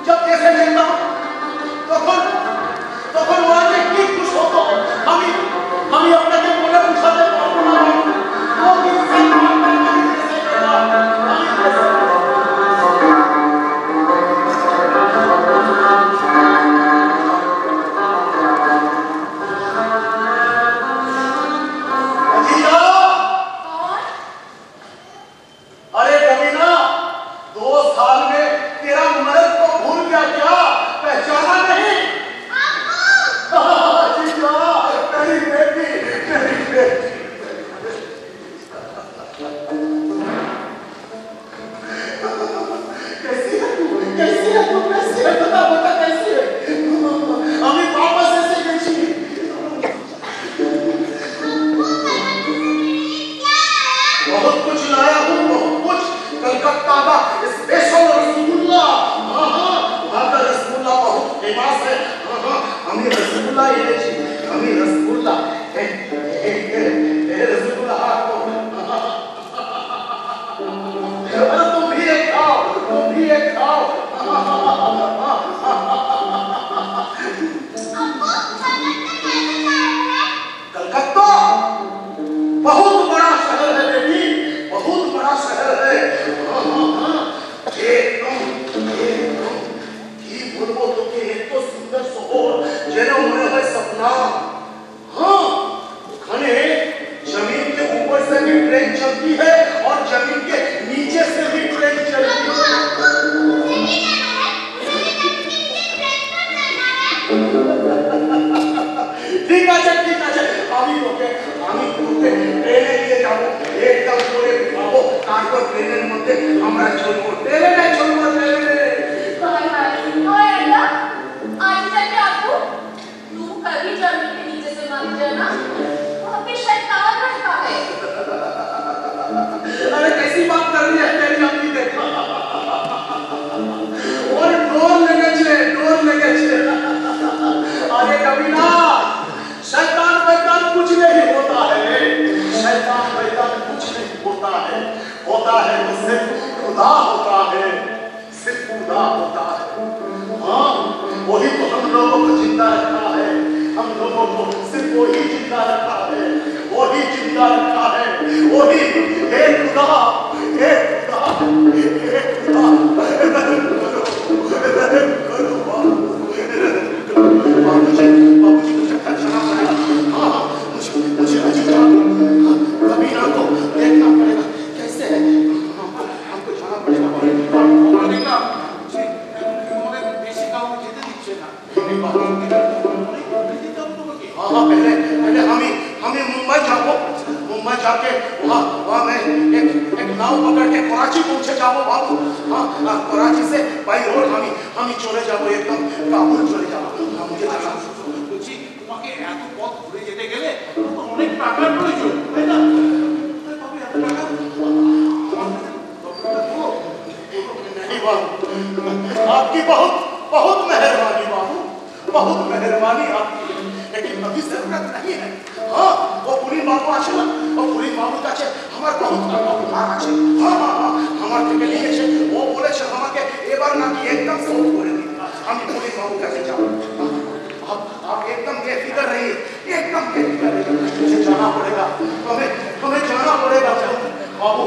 जब कैसे मिलता तখন ওরা কি খুশ হতো, আমি আপনাকে বলে বুঝাতে পারবো না। ও ইনসান अरे कमीना 2 साल में तेरा मर्द को भूल गया क्या? पहचाना नहीं? मेरी बेटी कैसी है तू बता कैसी है? अभी वापस ऐसे कैसी बहुत कुछ लाया हूँ, बहुत कुछ कलकत्ता का स्पेशल रसगुल्ला। वहाँ का रसगुल्ला बहुत फेमस है। हमें रसगुल्ला रसगुल्ला अरे तुम भी एक खाओ, कलकत्ता बहुत बड़ा शहर है बेटी, बहुत बड़ा शहर है। एकदम की बोलबो तो के एक तो सुंदर शहर जेनो मने है सपना। हाँ खाने जमीन के ऊपर से भी ट्रेन चलती है और जमीन के नीचे से भी ट्रेन चलती है। তারপর ট্রেনের মধ্যে আমরা চলবো, ট্রেনে চলবো, ট্রেনে। हाय हाय हाय अल्लाह, आज जाके आपको तू कभी जमीन के नीचे से मत जाना, वहाँ पे शैतान रहता है। अरे कैसी बात कर रही है तेरी अम्मी, देखो और डोर लगे छे। अरे कबीरा, शैतान वैतान कुछ नहीं होता है, शैतान वैतान कुछ नहीं होता है, होता है तो सिर्फ खुदा होता है, सिर्फ खुदा होता है। हाँ, वही तो हम लोगों को जिंदा रखा है, हम लोगों को सिर्फ वही जिंदा रखा है, वही जिंदा रखा है, वही। हे खुदा, हे खुदा, हे खुदा, बाबूजी को चक्कर चला पड़ेगा। हाँ, मुझे कबीरा को देखना पड़ेगा कैसे है, हमको जाना पड़ेगा। हाँ, पहले हमें मुंबई जाके वहाँ मैं एक नाव पकड़ के कराची पहुँचे जाओ बाबू। हाँ, कराची से बाई रोड हम चले जाओ, एकदम काबुल चले जाओ। मुझे বলছি তোমাকে এত পথ ঘুরে যেতে গেলে অনেক টাকার প্রয়োজন, তাই না? তবে এত টাকা नहीं बाबू, आपकी बहुत मेहरबानी बाबू, बहुत मेहरबानी आपकी, लेकिन अभी जरूरत नहीं है। हाँ, वो पुलिस बाबू आछे ना, वो पुलिस बाबू काছে আমার बहुत उपहार আছে। हाँ, আমার থেকে লিখেছে, ও বলেছে আমাকে এবার নাকি একদম সব করে দিন। আমি পুলিস বাবू কাছে যাব। आप एकदम बेफिक्र रहिए, एकदम बेफिक्र रहिए। मुझे जाना पड़ेगा, हमें जाना पड़ेगा बाबू,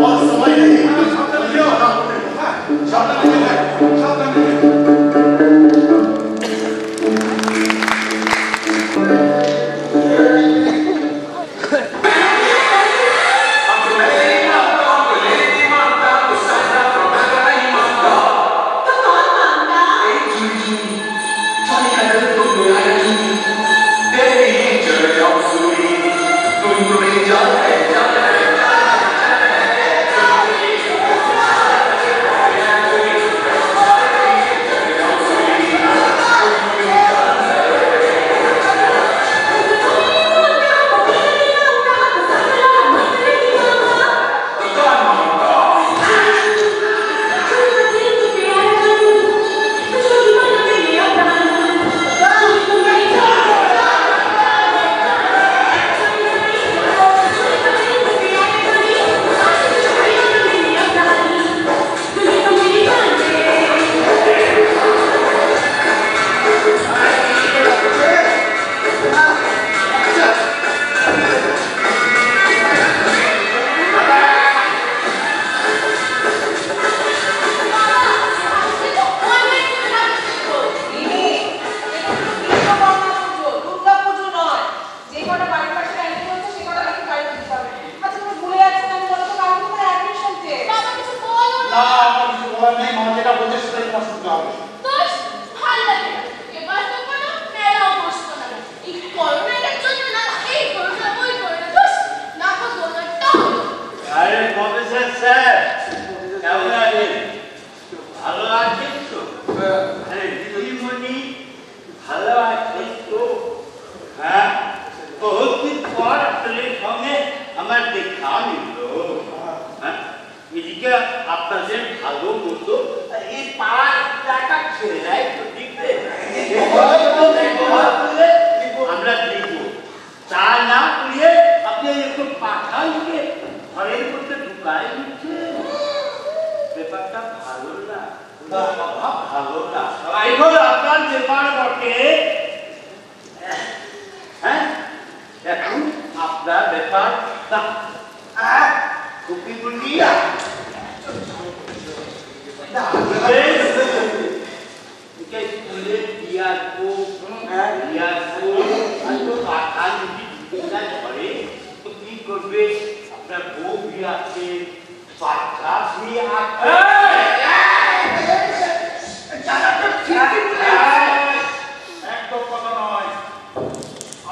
और समय नहीं।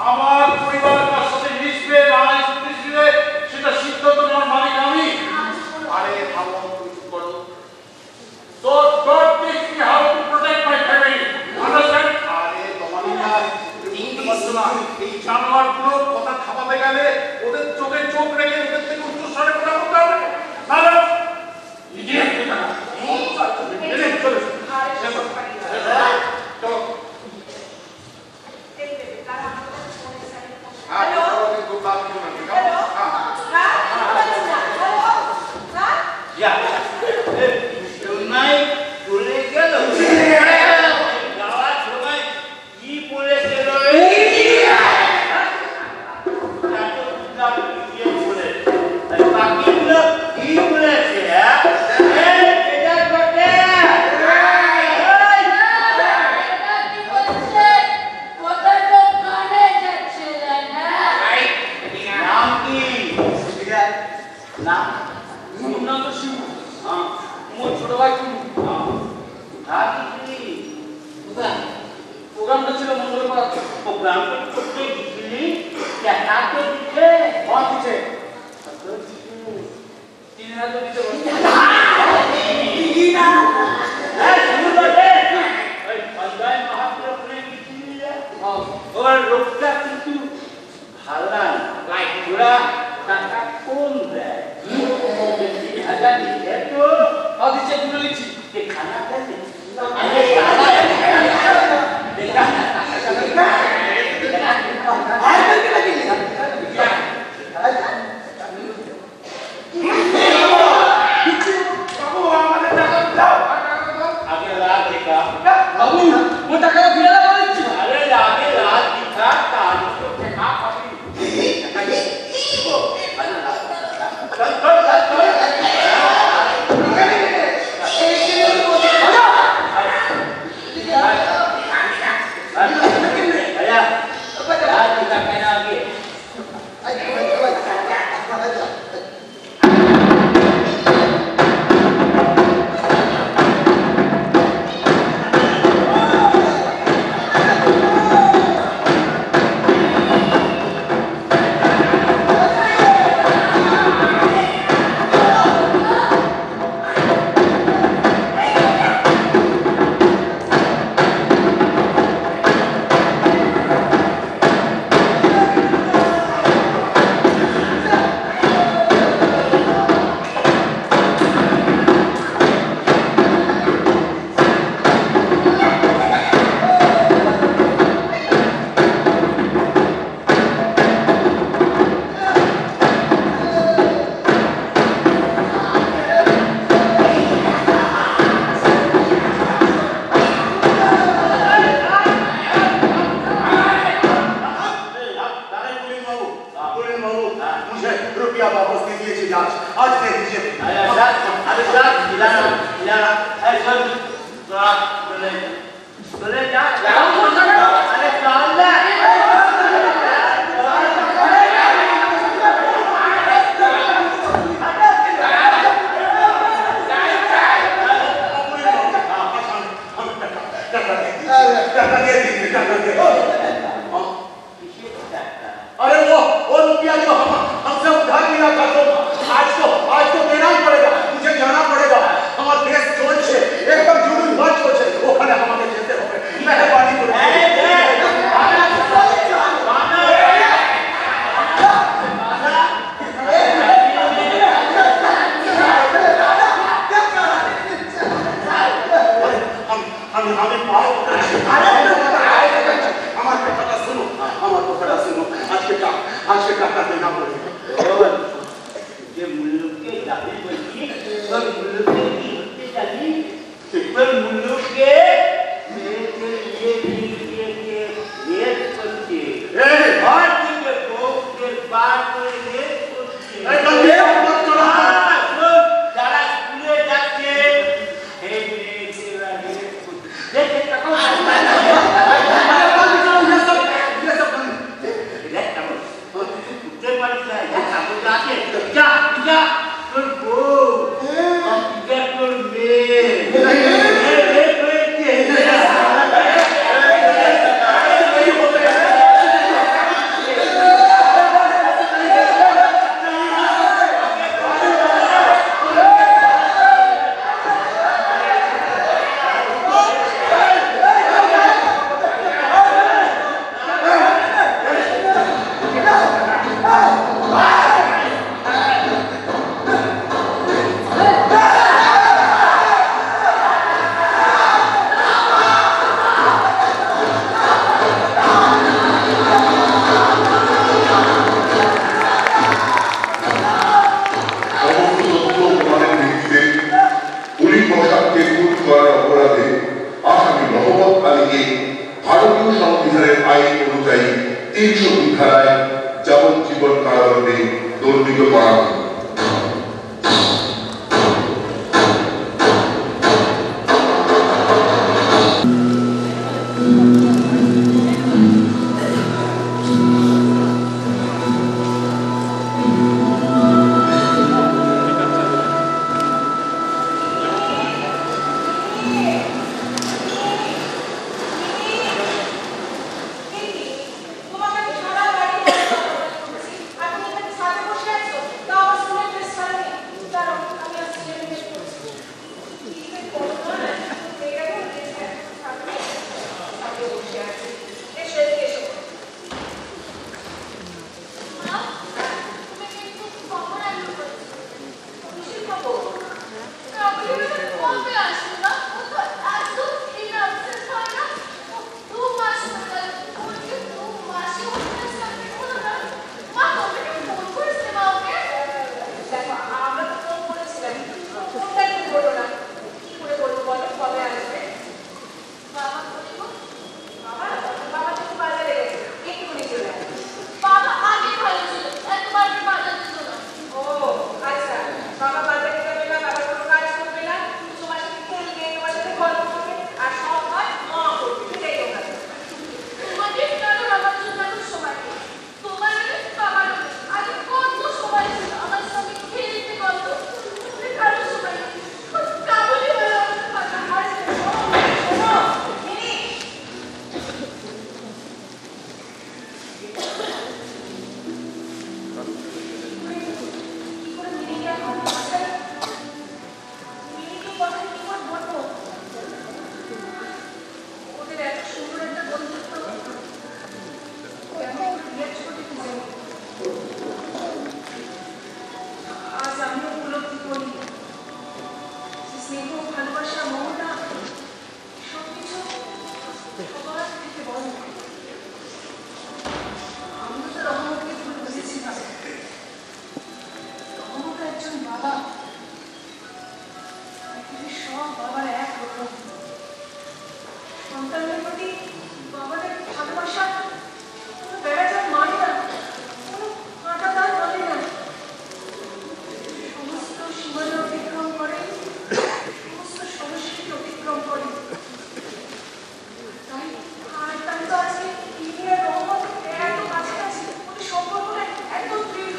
আমার পরিবার তার সাথে মিশবে, রাজ মিশবে, সেটা সিদ্ধান্ত নেওয়ার মালিক আমি। না ওর নাম তো শিবু। মোর ছোট ভাই শিবু। প্রোগ্রামটা ছিল মঙ্গলপাড়াতে। প্রোগ্রাম করতে গেছিলি টাকা তো দিচ্ছে ঘর দিচ্ছে 3000 দিতে বলছে। ওর লোকটা কিন্তু ভালো না, ওরা টাকা কম দেয়। 3000 দিচ্ছে তো দিচ্ছে দুটো দিচ্ছি। খানা বাবু ও টাকা ফিরে দেওয়া দিচ্ছি। আরে আগে রাত দিখা তার টাকা পাবি। বাবা সব বাবার একরকম। সন্তানের প্রতি বাবাদের ভালোবাসা কোনো বেড়াচার মানে না, কোনো কাঁটাতাল বলে না। সমস্ত সীমানা অতিক্রম করে, সমস্ত সংস্কৃতি অতিক্রম করে। তাই তো আজকে ইন্ডিয়ার রহমত এত কাছাকাছি, ওদের সম্পর্কটা এত দৃঢ়।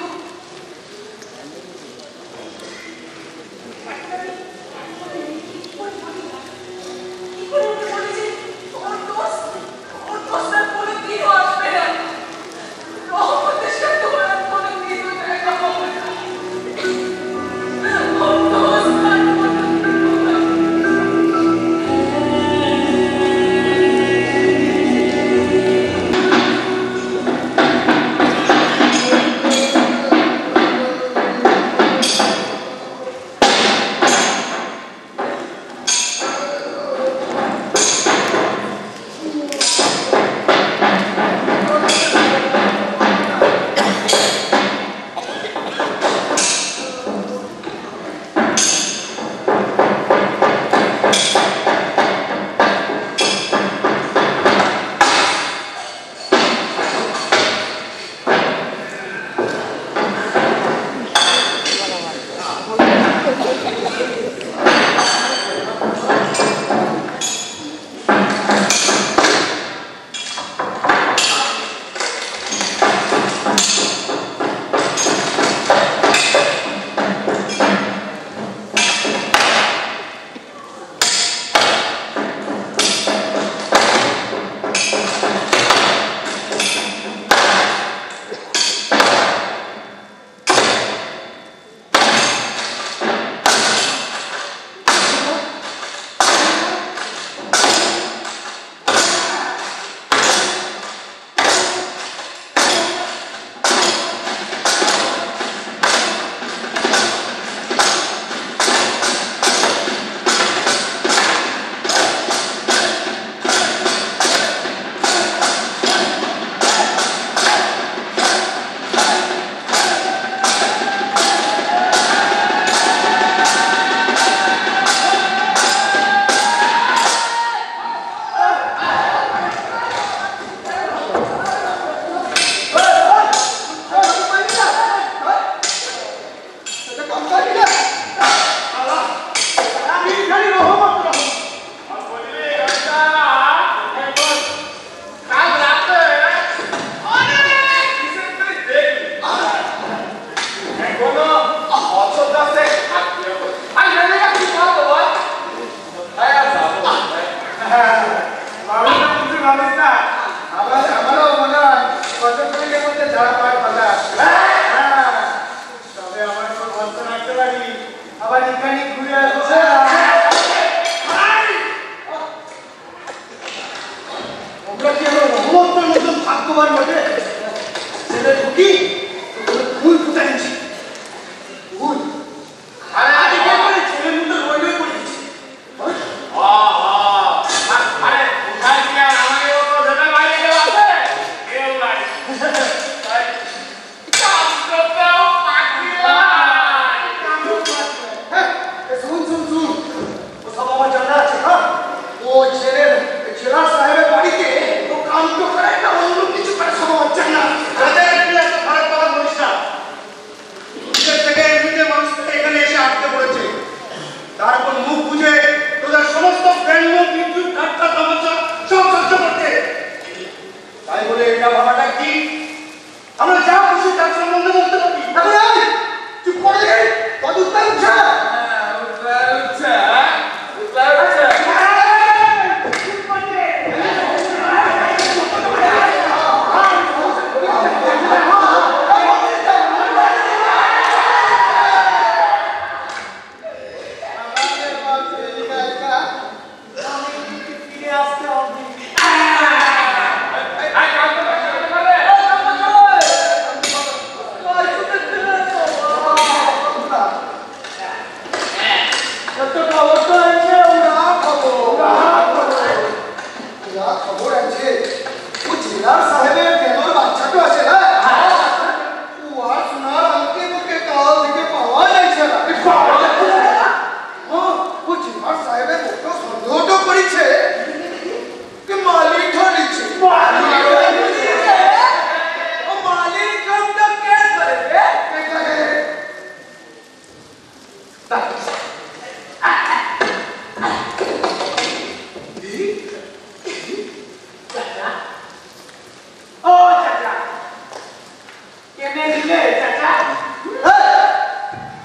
সাহেবের বাড়িতে ও কাম তো করে না, অন্য কিছু করে সব হচ্ছে না।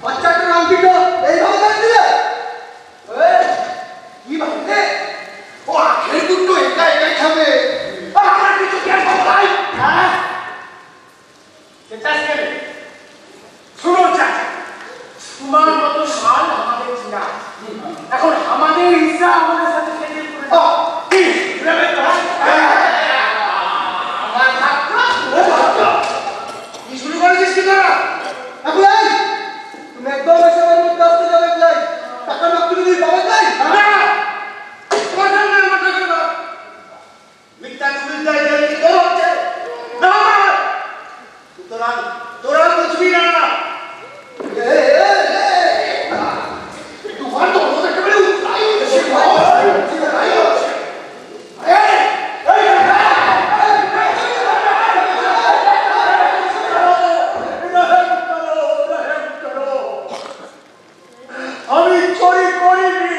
বাচ্চাটার আংটিটা এইভাবে করে দিলে কি ভাবতে ও আখের দুটো একা একাই খাবে আমার কিছু জ্ঞান ভাই হ্যাঁ শুনো চাচা তোমার মতো মাল আমাদের চিনা এখন আমাদের ইচ্ছা আমাদের সাথে খেতে কি শুরু করেছিস কি তোরা এখন তুমি একদম এসে আমার মধ্যে আসতে যাবে যাই টাকা না তুমি দিই পাবে যাই মিথ্যা তুমি যাই যাই কি তোর হচ্ছে না তোরা বুঝবি না তোমার তো একেবারে উৎসাহী হচ্ছে আমি চুরি করিনি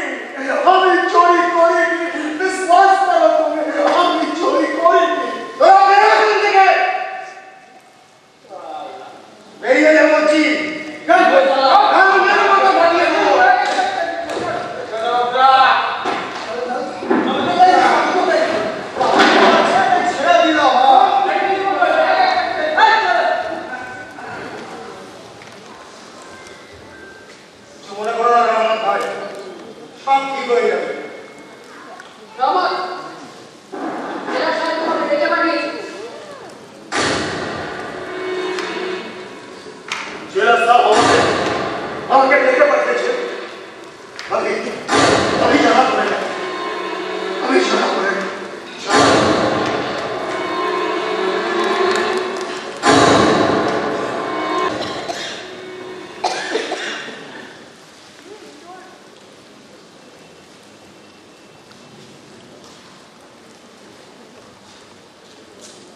বিশ্বাস করো তুমি আমি চুরি করিনি বেরিয়ে যাবো বলছি মনে করো না রহমান ভাই সব ঠিক হয়ে যাবে রহমান জেলা সাহেব তোমাকে ডেকে পাঠিয়েছি জেলা সাহেব আমাকে ডেকে পাঠিয়েছে আমি জানা করে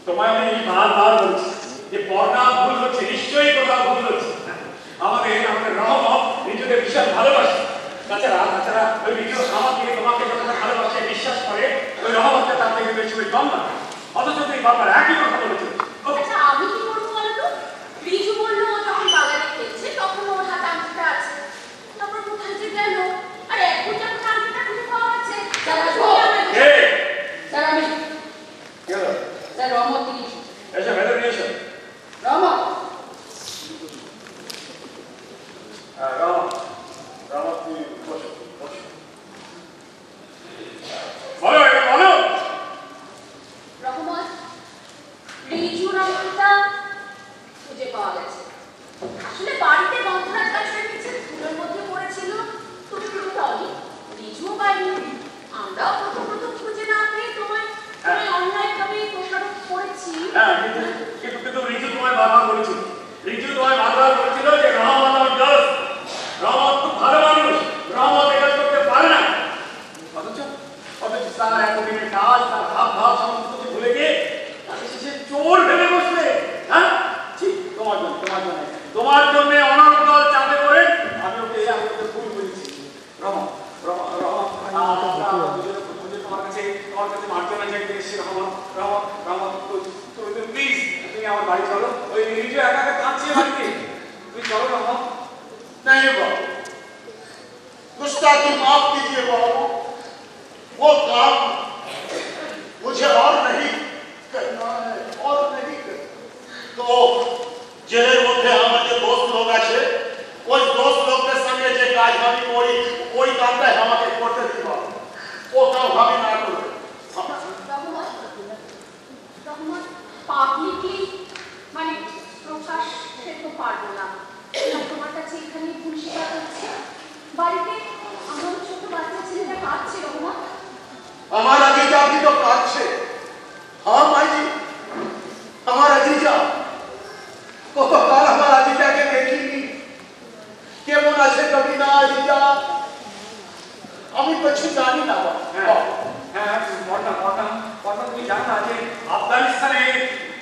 তোমায় আমি বারবার বলছি যে পর্দা ভুল হচ্ছে, নিশ্চয়ই কোথাও ভুল হচ্ছে। আমাদের রহমত নিজেদের বিশাল ভালোবাসে, তাছাড়া ওই ভিডিও আমাকে তোমাকে যতটা ভালোবাসে বিশ্বাস করে ওই রহমতটা তার থেকে বেশি ওই কম না, অথচ তুই বারবার একই কথা বলেছে। আচ্ছা আমি কি করবো বলো তো? রিজু বললো ও যখন বাগানে খেলছে তখন ওর হাতে আংটিটা আছে, তারপর কোথায় যে গেল আর এখন যখন আংটিটা খুঁজে পাওয়া যাচ্ছে স্যার আমি স্যার রহমত কি এসে ভেতরে নিয়ে এসো। রহমত রহমত তুই বসো বলো এটা বলো। রহমত রিজুর আংটিটা খুঁজে পাওয়া গেছে। আসলে বাড়িতে বন্ধুরার কাছে রেখেছে, ফুলের মধ্যে পড়েছিল, তুমি খুঁজে পাওনি, রিজুও পাইনি। আমরাও প্রথম খুঁজে না পেয়ে তোমায় অনলাইন ভাবে দোষারোপ করেছি। হ্যাঁ কিন্তু রিজু তোমায় বারবার বলেছিল, যে রহমত আমার দোস্ত, রহমত খুব ভালো মানুষ, রহমত এটা করতে পারে না। অথচ তার এতদিনের কাজ, তার ভাব সমস্ত কিছু ভুলে গিয়ে তাকে শেষে চোর ভেবে বসলে। হ্যাঁ ঠিক তোমার জন্য অনর্গল চাপে করে আমি ওকে ভুল বলেছি। রহমত তোমার কাছে মার্জনা চাইতে এসেছি। রহমত প্লিজ তুমি আমার বাড়ি চলো, ওই রিজু একা কাঁদছে বাড়িতে, তুমি চলো রহমত। नहीं बाबू, गुस्ताखी माफ कीजिए बाबू, वो काम मुझे और नहीं करना है, और नहीं करना। तो जेलेर मध्य हमारे दोस्त लोग আছে, ওই दोस्त লোকদের সঙ্গে যে কাজ আমি করি ওই কামটা আমাকে করতে দিই বাবু, ও কাম আমি না করব। রহমত পাবলিকলি মানে প্রকাশ্যে তো পারবো না, তোমার কাছে এখানে ভুল স্বীকার করছি। বাড়িতে আমার ছোট বাচ্চা ছেলেটা কাঁদছে। রহমত আমার আজিজা भी तो কাঁদছে। हाँ माई जी, আমার আজিজা কতকাল আমার আজিজাকে দেখিনি, কেমন আছে কবি না আজিজা আমি কিছু জানি না। হ্যাঁ তুমি জানো না যে আফগানিস্তানে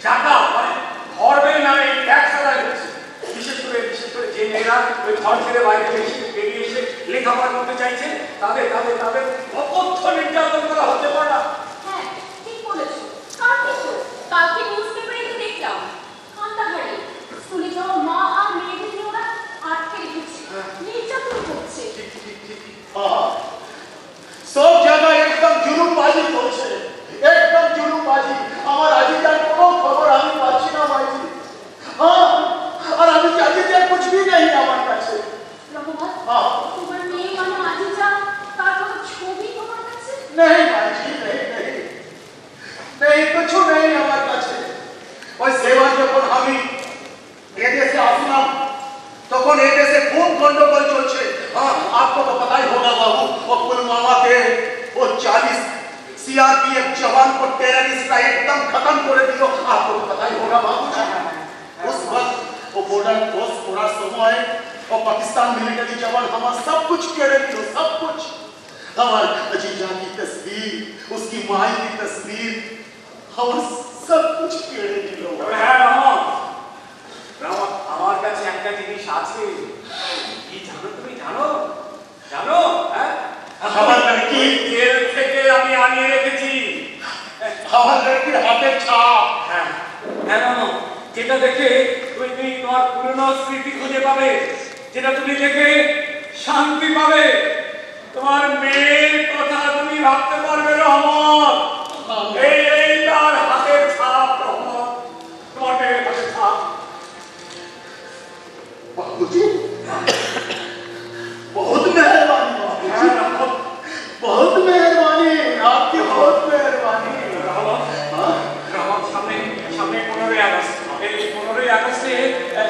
জাকা মানে ঘর বেড়ে নামে ট্যাক্স আদায় হচ্ছে, বিশেষ করে যে মেয়েরা ওই ঘর ছেড়ে বাইরে বেরিয়ে এসে লেখাপড়া করতে চাইছে, তাদের তাদের তাদের অকথ্য নির্যাতন করা হতে পারে না। হ্যাঁ ঠিক বলেছো। কালকে তো কালকে নিউজ পেপারে তো দেখলাম কান্দাহারে স্কুলে যাওয়া মা আর মেয়েদের নিয়ে ওরা আটকে রেখেছে, নির্যাতন করছে। সব জায়গায় একদম জুলুমবাজি চলছে, একদম জুলুমবাজি। আমার আজিজার কোনো খবর আমি পাচ্ছি না ভাইজি। হ্যাঁ, আর আমি আজিজার कुछ भी नहीं আমার কাছে। রঘুনাথ, তোমার মেয়ে মানে আজিজা, তার কোনো ছবি তোমার কাছে? नहीं भाईजी, नहीं नहीं कुछ नहीं আমার কাছে। ওই সেবা যখন আমি এদেশে আসলাম তখন এদেশে खूब गंडगोल चलছে। हाँ, आपको तो पता ही होगा बाबू, वो पुलवामा के वो 40 सीआरपीएफ जवान को टेररिस्ट का एकदम खत्म कर दिया। आपको तो पता ही होगा बाबू। उस वक्त वो बॉर्डर पोस्ट पूरा समय और पाकिस्तान मिलिट्री जवान हमारा सब कुछ केड़े दियो, सब कुछ। हमारे अजीजा की तस्वीर, उसकी माई की तस्वीर, हम सब कुछ केड़े दियो। হ্যাঁ রহমান, রহমান আমার কাছে একটা জিনিস আছে, কি জানো তুমি? জানো জানো হ্যাঁ, আমার লড়কি জেল থেকে আমি আনিয়ে রেখেছি। আমার লড়কির হাতের ছাপ। হ্যাঁ হ্যাঁ রহমান, যেটা দেখে তুমি তোমার পুরনো স্মৃতি খুঁজে পাবে, যেটা তুমি দেখে শান্তি পাবে, তোমার মেয়ের কথা তুমি ভাবতে পারবে রহমান। এই তার হাতের ছাপ রহমান, তোমার মেয়ের হাতের ছাপ। बाबूजी, बहुत मेहरबानी बाबूजी, बहुत मेहरबानी, आपकी बहुत मेहरबानी। রহমান, সামনে 15ই আগস্ট। এই 15ই আগস্টে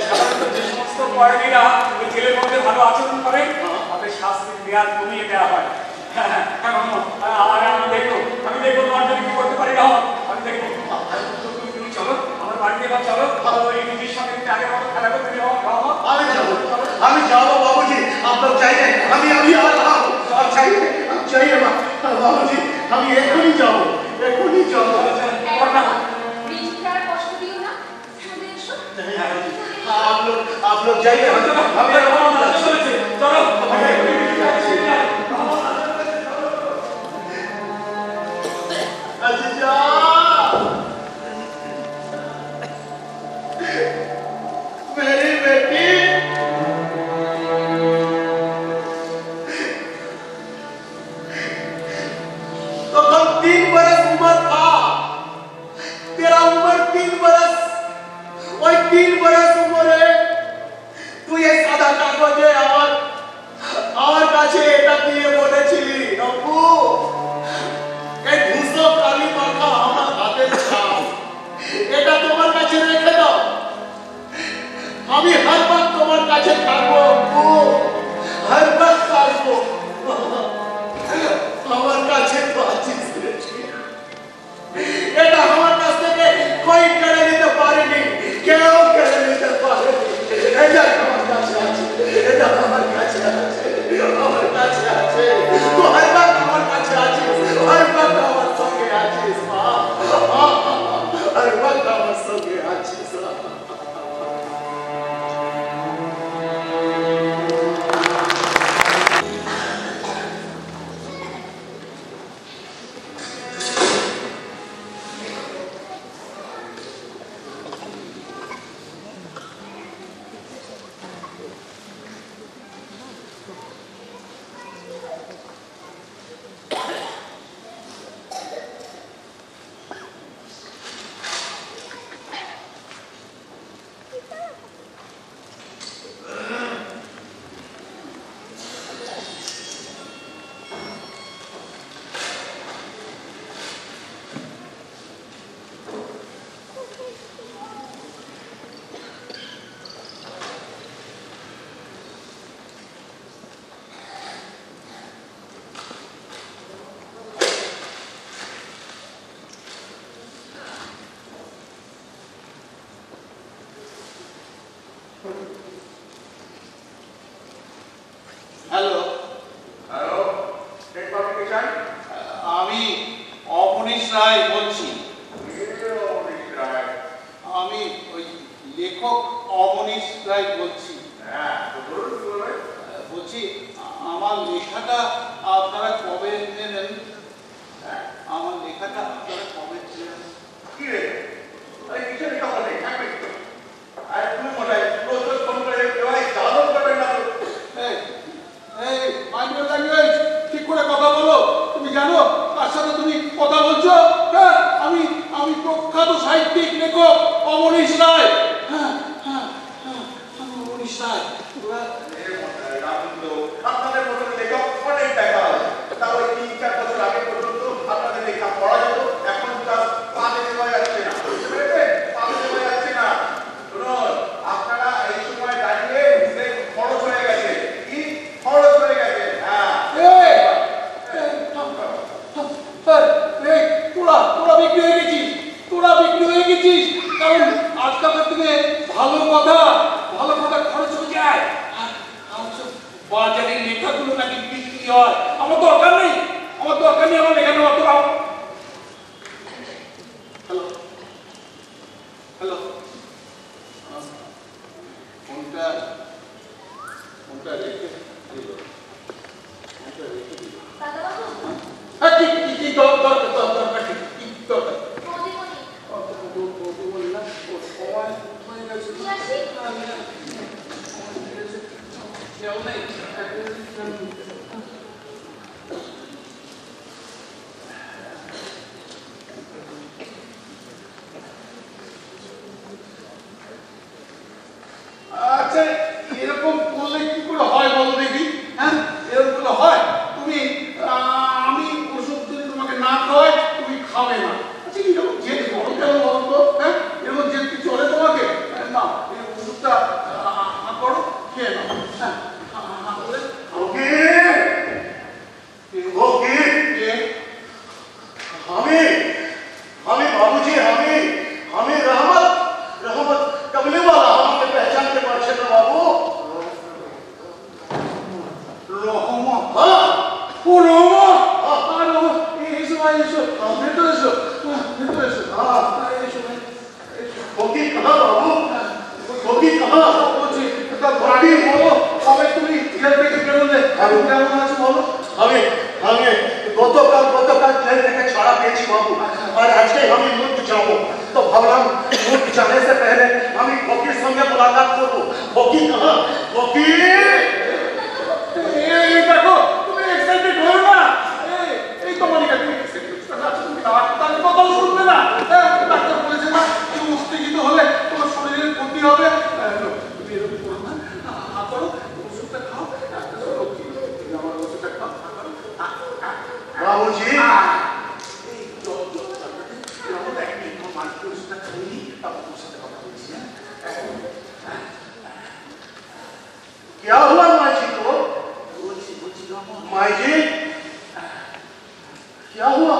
সাধারণত যে সমস্ত কয়েদিরা ওই জেলের মধ্যে ভালো আচরণ করে তাদের শাস্তির মেয়াদ কমিয়ে দেওয়া হয়। হ্যাঁ রহমান, আর আমি দেখবো তোমার জন্য কি করতে পারি রহমান, আমি দেখবো। তুমি চলো আমার বাড়িতে, এবার চলো ওই নিজের সঙ্গে আগের মতো খেলা করতে রহমান। আমি जाओ बाबूजी, आप लोग जाइए, अभी आ रहा हूँ। आप जाइए बाबूजी, हम एक ही जाओ। রিজিকার কষ্ট দিও না, আমাদের এসো। आप लोग जाइए, চলো। अजीजा, मेरी बेटी, तो कब 3 बरस उम्र था, तेरा उम्र 3 बरस, वही 3 बरस उम्र है। तू ये सादा कागजे আমার কাছে এটা দিয়ে বলেছিলি নব্বু, এই ধূসর কালি মাখা আমার হাতের ছাপ, এটা তোমার কাছে রেখে দাও। আমি हर वक्त তোমার কাছে থাকবো নব্বু, हर वक्त থাকবো। আমার কাছে তো আছিস এটা আমার কাছ থেকে কই কেড়ে নিতে পারেনি, কেউ কেড়ে নিতে পারেনি। এটা আমার কাছে আছে, এটা আমার কাছে আছে, আমার কাছে আছে। তো हर वक्त আমার কাছে আছিস, हर वक्त আমার সঙ্গে আছিস মা, हर वक्त আমার সঙ্গে আছিস। হ্যালো হ্যালো, টেক পাবলিকেশন, আমি অবনীশ রায় বলছি। আমি ওই লেখক অবনীশ রায় বলছি। হ্যাঁ, বলছি আমার লেখাটা আপনারা কবে নেবেন? আমার লেখাটা আপনারা কবে নেবেন? কি রে আরে কিছু লেখা বলে আর তুমি মোটাই রোজ ফোন করে ভাই জানো করে না এই মাইন্ড ল্যাঙ্গুয়েজ ঠিক করে কথা বলো। তুমি জানো কার সাথে তুমি কথা বলছো? হ্যাঁ, আমি প্রখ্যাত সাহিত্যিক লেখক অমনীশ রায়। হ্যাঁ হ্যাঁ হ্যাঁ, আমি অমনীশ রায়। আপনাদের মতো লেখক অনেক দেখা হয়, তাও 3-4 বছর আগে পর্যন্ত আপনাদের লেখা পড়া যেত, এখন তার পাতে দেওয়া যাচ্ছে না। বুঝতে পেরেছেন? পাতে দেওয়া যাচ্ছে না। শুনুন, আপনারা এই সময় দাঁড়িয়ে খরচ হয়ে গেছে। কি খরচ হয়ে গেছে? হ্যাঁ তোরা বিক্রি হয়ে গেছিস, তোরা বিক্রি হয়ে গেছিস। কারণ আজকালকার দিনে ভালো কথা খরচ হয়ে যায়। আর বাজারের লেখাগুলো নাকি বিক্রি হয়। আমার দরকার নেই আমার লেখা নেওয়া। তোরা হ্যালো হ্যালো, ফোনটা রেখে দিল। হ্যাঁ কি দরকার কি দরকার? আচ্ছা, এরকম করলে কি করে হয় বলো দেখি? হ্যাঁ, এরকম করলে হয়? তুমি আমি ওষুধ যদি তোমাকে না খাওয়াই তুমি খাবে না। আচ্ছা, এরকম জেদ করো কেন বলো তো? হ্যাঁ, এরকম জেদ কি চলে তোমাকে? না, এই ওষুধটা করো, খেয়ে নাও। হ্যাঁ, আমি বাবুজি, আমি रहमत कमले वाला हमके पहचानते पारछे ना बाबू। রহমত? হ্যাঁ, ও রহমত। আর এসো ভাই, এসো ভেতরে এসো, ভেতরে এসো। হ্যাঁ এসো ভাই, এসো। गोगी कहाँ बाबू? गोगी कहाँ? বলছি বাড়ি বলো, কবে তুমি জেল থেকে বেরোলে? কেমন আছো বলো? আমি গতকাল জেল থেকে ছাড়া পেয়েছি বাবু, আর আজকে আমি মুক্ত যাবো। তো ভাবলাম মুক্ত जाने से पहले আমি গোগির সঙ্গে মুলাকাত করবো। গোগি कहाँ? গোগি এই দেখো, তুমি এক্সাইটেড হও না। এই তো মনিকা, তুমি এক্সাইটেড হচ্ছ না, তুমি ডাক্তার কথা শুনবে না। ডাক্তার বলেছে না যে উত্তেজিত হলে তোমার শরীরের ক্ষতি হবে। তুমি এরকম করো না, করো ওষুধটা খাও। আমার ওষুধটা খাও। বাবুজি क्या हुआ माई जी को? माई जी क्या हुआ?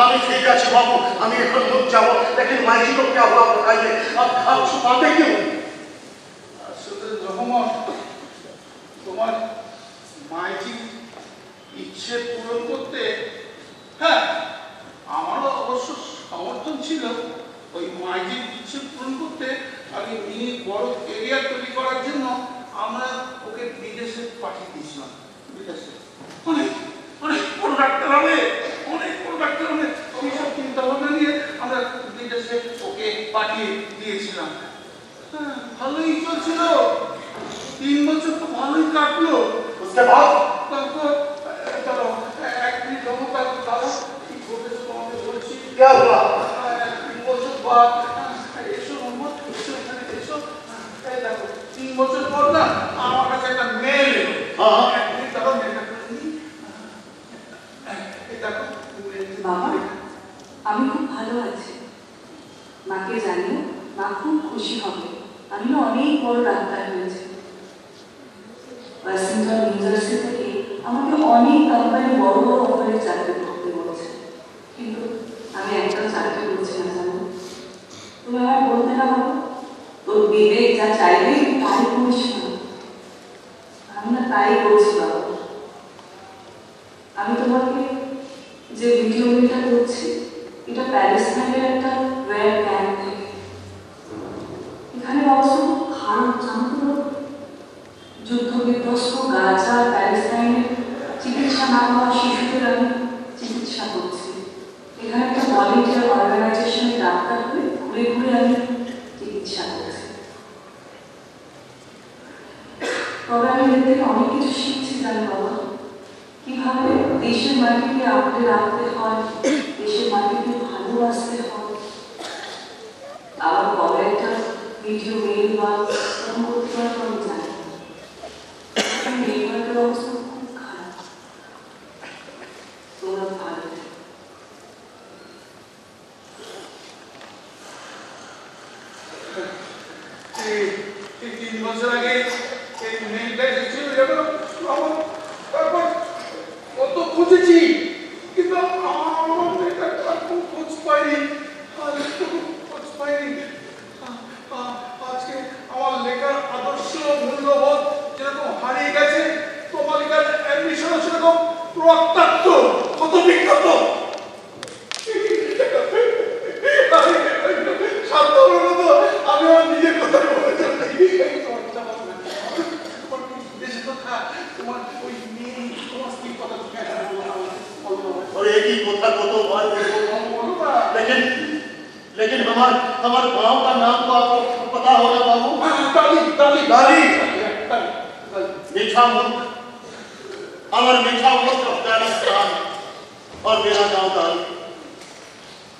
আমি ঠিক আছে বাবু, আমি এখন মুখ যাবো, लेकिन माई जी को क्या हुआ बताइए। आप छुपाते क्यों? আসলে রহমত, তোমার মাইজি ইচ্ছে পূরণ করতে, হ্যাঁ আমারও অবশ্য সমর্থন ছিল। ওই মাইজির ইচ্ছে পূরণ করতে আমি মিনি বড় এরিয়া তৈরি করার জন্য আমরা ওকে বিদেশে পাঠিয়ে দিয়েছিলাম। বিদেশে অনেক বড় ডাক্তার হবে, এইসব চিন্তা ভাবনা নিয়ে আমরা বিদেশে ওকে পাঠিয়ে দিয়েছিলাম। হ্যাঁ, ভালোই চলছিল, 3 বছর তো ভালোই কাটলো। उसके बाद তারপর চলো 1 মিনিট দাঁড়াও, কি ঘটেছে তোমাকে বলছি। क्या हुआ? 3 বছর পর এসো মোহাম্মদ, এসো এখানে এসো। এই দেখো 3 বছর পর না আমার কাছে একটা মেল এলো। হ্যাঁ, 1 মিনিট দাঁড়াও, মেলটা করে নিই। এই দেখো বাবা, আমি খুব ভালো আছি। মাকে জানিও, মা খুব খুশি হবে। আমি অনেক বড় ডাক্তার হয়েছি। ওয়াশিংটন ইউনিভার্সিটি থেকে আমাকে অনেক কোম্পানি বড় অফারে চাকরি করতে বলছে, কিন্তু আমি একটাও চাকরি করছি না। জানো, তুমি আমায় বলতে না বাবা, তোর বিবেক যা চাইবে তাই করিস না। আমি না তাই বলছি বাবা। আমি তোমাকে যে ভিডিওটা করছি এটা প্যালেস্টাইনের একটা রেয়ার ক্যাম্প থেকে। এখানে অবস্থা খুব খারাপ, জানতো যুদ্ধ বিধ্বস্ত গাজা প্যালেস্টাইনের চিকিৎসা না পাওয়া শিশুদের আমি চিকিৎসা করছি। এখানে একটা ভলেন্টিয়ার অর্গানাইজেশনের ডাক্তার হয়ে ঘুরে ঘুরে আমি চিকিৎসা করছি। তবে আমি এর থেকে অনেক কিছু শিখছি জানি বাবা, কিভাবে দেশের মাটিকে আঁকড়ে রাখতে হয়, দেশের মাটিকে ভালোবাসতে হয়। আবার কবে একটা ভিডিও মেল বা ফোন করতে পারবো আমি জানি। মেয়েগুলোর অবস্থা খুব খারাপ। তোমরা ভালো এই 3 বছর আগে এই মেয়েটা এসেছিল জানো, আমার তারপর কত খুঁজেছি কিন্তু আমার মেয়েটা খুব খোঁজ পাইনি, খোঁজ পাইনি। আজকে আমার লেখার আদর্শ মূল্যবোধ যেরকম হারিয়ে গেছে, তোমার লেখার অ্যাম্বিশনও সেরকম রক্তাক্ত, কত বিখ্যাত। আমি আমার নিজের কথা বলে চলছি। দেশে তো তোমার ওই মেয়ে তোমার স্ত্রীর কথা और एक ही कोठा को तो बात लेकिन हमारे गांव का नाम तो आपको पता होगा बाबू। ताली ताली ताली मीठा मुल्क, हमारे मीठा मुल्क अफगानिस्तान और मेरा गांव ताली।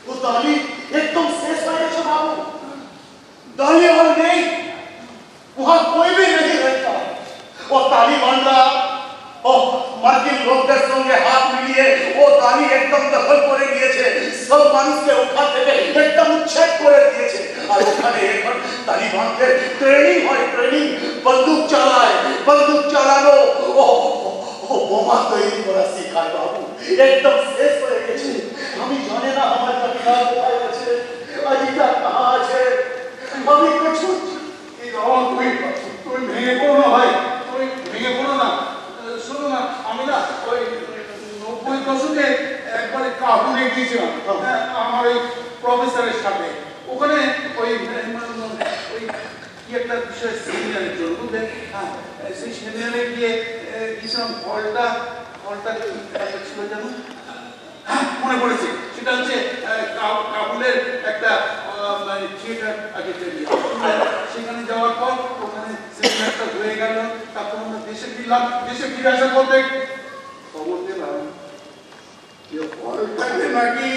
वो ताली एकदम शेष हो गया बाबू, ताली और नहीं, वहां कोई भी नहीं रहता। वो ताली बन रहा और মার্কিন লোকদের সঙ্গে হাত মিলিয়ে ও দানি একদম দখল করে নিয়েছে, সব মানুষকে ওখান থেকে একদম উচ্ছেদ করে দিয়েছে। আর ওখানে এখন তালিবানদের ট্রেনিং হয়, ট্রেনিং, বন্দুক চালায়, বন্দুক চালানো ও বোমা তৈরি করা শেখায় বাবু, একদম শেষ হয়ে গেছে। আমি জানি না আমার কাকিরা কোথায় আছে, আজিটা কাহা আছে, আমি কিছু তুই ভেঙে পড়ো না ভাই, তুই ভেঙে পড়ো না। শোনো না, আমি না ওই 90 দশকে একবারে কাবুলে গিয়েছিলাম আমার ওই প্রফেসরের সাথে। ওখানে ওই কি একটা বিষয় সেমিনারের জন্য বুঝলে, হ্যাঁ সেই সেমিনারে গিয়ে গিয়েছিলাম। হলটা ছিল জানো, হ্যাঁ মনে পড়েছে, সেটা হচ্ছে কাবুলের একটা থিয়েটার আগে সেখানে যাওয়ার পর ওখানে সেমিনারটা হয়ে গেল। তারপর আমরা দেশে ফিরলাম, দেশে ফিরে আসার পর খবর পেলাম যে হলটাকে নাকি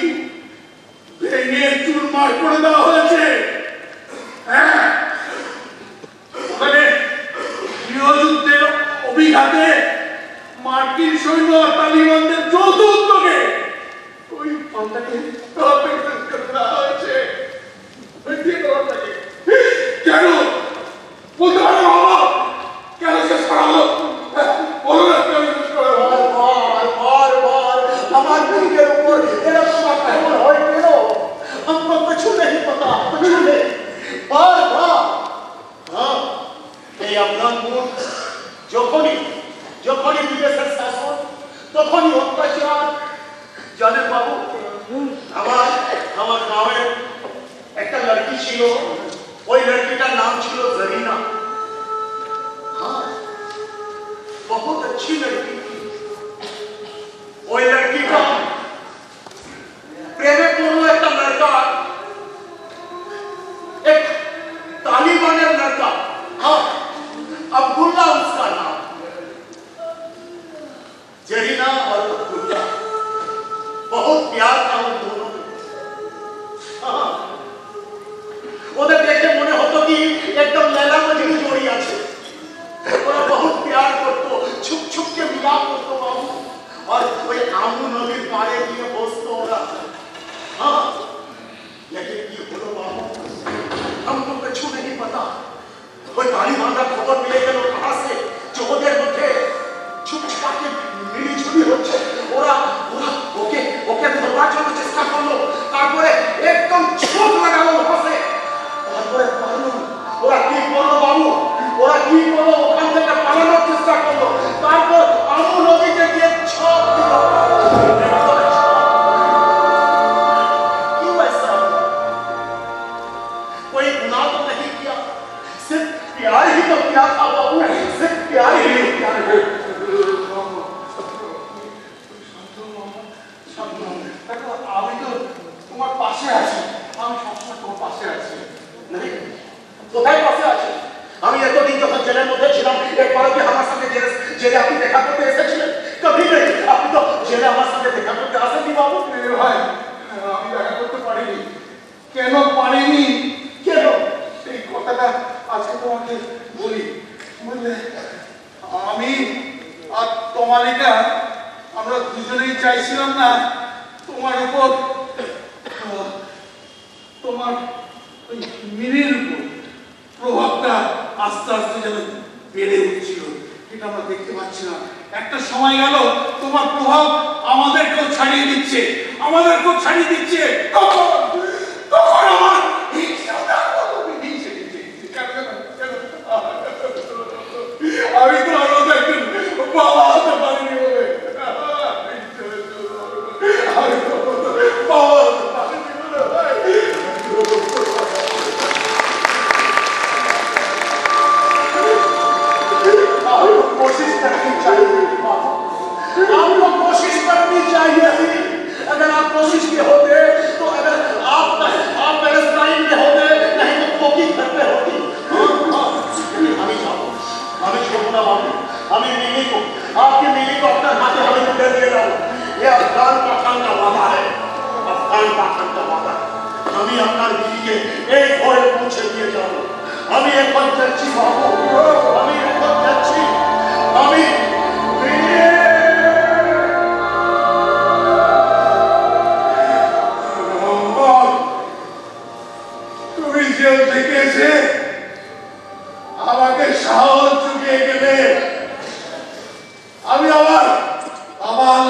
ভেঙে চুরমার করে দেওয়া হয়েছে। হ্যাঁ ওখানে গৃহযুদ্ধের অভিঘাতে মার্কিন সৈন্য তালিবানদের যৌথ উদ্যোগে ওই হলটাকে দেওয়া হয়েছে। কেন বলতে পারো বাবা, কেন শেষ করা হলো? বলো না কেন শেষ করা হলো? আমার দিকের উপর এরকম আক্রমণ হয় কেন? हमको कुछ नहीं पता, कुछ नहीं। बार हाँ এই আফগান মুখ যখনই বিদেশের শাসন, তখনই অত্যাচার। জানেন বাবু, আমার গাঁয়ের একটা লড়কি ছিল, ওই লড়কিটার নাম ছিল জরিনা। हाँ बहुत अच्छी लड़की थी। ওই লড়কিটা প্রেমে পড়লো একটা লড়কা, एक तालिबाনের लड़का। हाँ अब्दुल्ला उसका नाम। जरीना और अब्दुल्ला बहुत प्यार था उन दोनों में। हाँ ওদের দেখে মনে হতো কি একদম लैला मजनू जोड़ी আছে। ওরা बहुत प्यार করতো, छुप छुप के मिला করতো বাবু। और ওই আমু নদীর পাড়ে গিয়ে বসতো ওরা। हाँ लेकिन ये बोलो बाबू, हमको कुछ नहीं पता। कोई तालिबानরা খবর পেয়ে গেল कहां से, जो ওদের মধ্যে চুপচাপ মিলিঝুলি হচ্ছে। ওরা ওকে ধরবার জন্য চেষ্টা দেখো আমি তো তোমার পাশে আছি, আমি সবসময় তোমার পাশে আছি। কোথায় পাশে আছি? আমি এতদিন যখন জেলের মধ্যে ছিলাম, একবার কি আমার সঙ্গে জেলে আপনি দেখা করতে এসেছিলেন? কবি নেই। আপনি তো জেলে আমার সঙ্গে দেখা করতে আসেননি বাবু। ভাই আমি দেখা করতে পারিনি। কেন পারিনি? কেন সেই কথাটা আজকে তোমাকে বলি। বুঝলে, আমি আর তমালিকা আমরা দুজনেই চাইছিলাম না তোমার উপর, তোমার ওই মিনির উপর প্রভাবটা আস্তে আস্তে যেন বেড়ে উঠছিল, এটা আমরা দেখতে পাচ্ছি না। একটা সময় গেল তোমার প্রভাব আমাদেরকেও ছাড়িয়ে দিচ্ছে, আমাদেরকেও ছাড়িয়ে দিচ্ছে। তখন আমার আমি তো আরো একজন বাবা হতে পারিনি বলে, আমি তো বাবা হতে পারিনি বলে। कोशिश करनी चाहिए, आपको कोशिश करनी चाहिए थी। अगर आप कोशिश किए होते तो अगर आप पैलेस्टाइन में होते, नहीं तो कोकी घर पे होती। हमें छोड़ना बाबू, हमें मिनी को, आपकी मिनी को अपना हाथे हमें दे दे रहा हूँ। ये अफगान पाठान का वादा है, अफगान पाठान का वादा। हमें अपना मिनी के एक घोड़े पूछे दिए जाओ। हमें एक बार चर्ची बाबू, हमें एक बार चर्ची, हमें তুমি জেল থেকে এসে আমাকে সাহস জুগিয়ে গেলে আমি আবার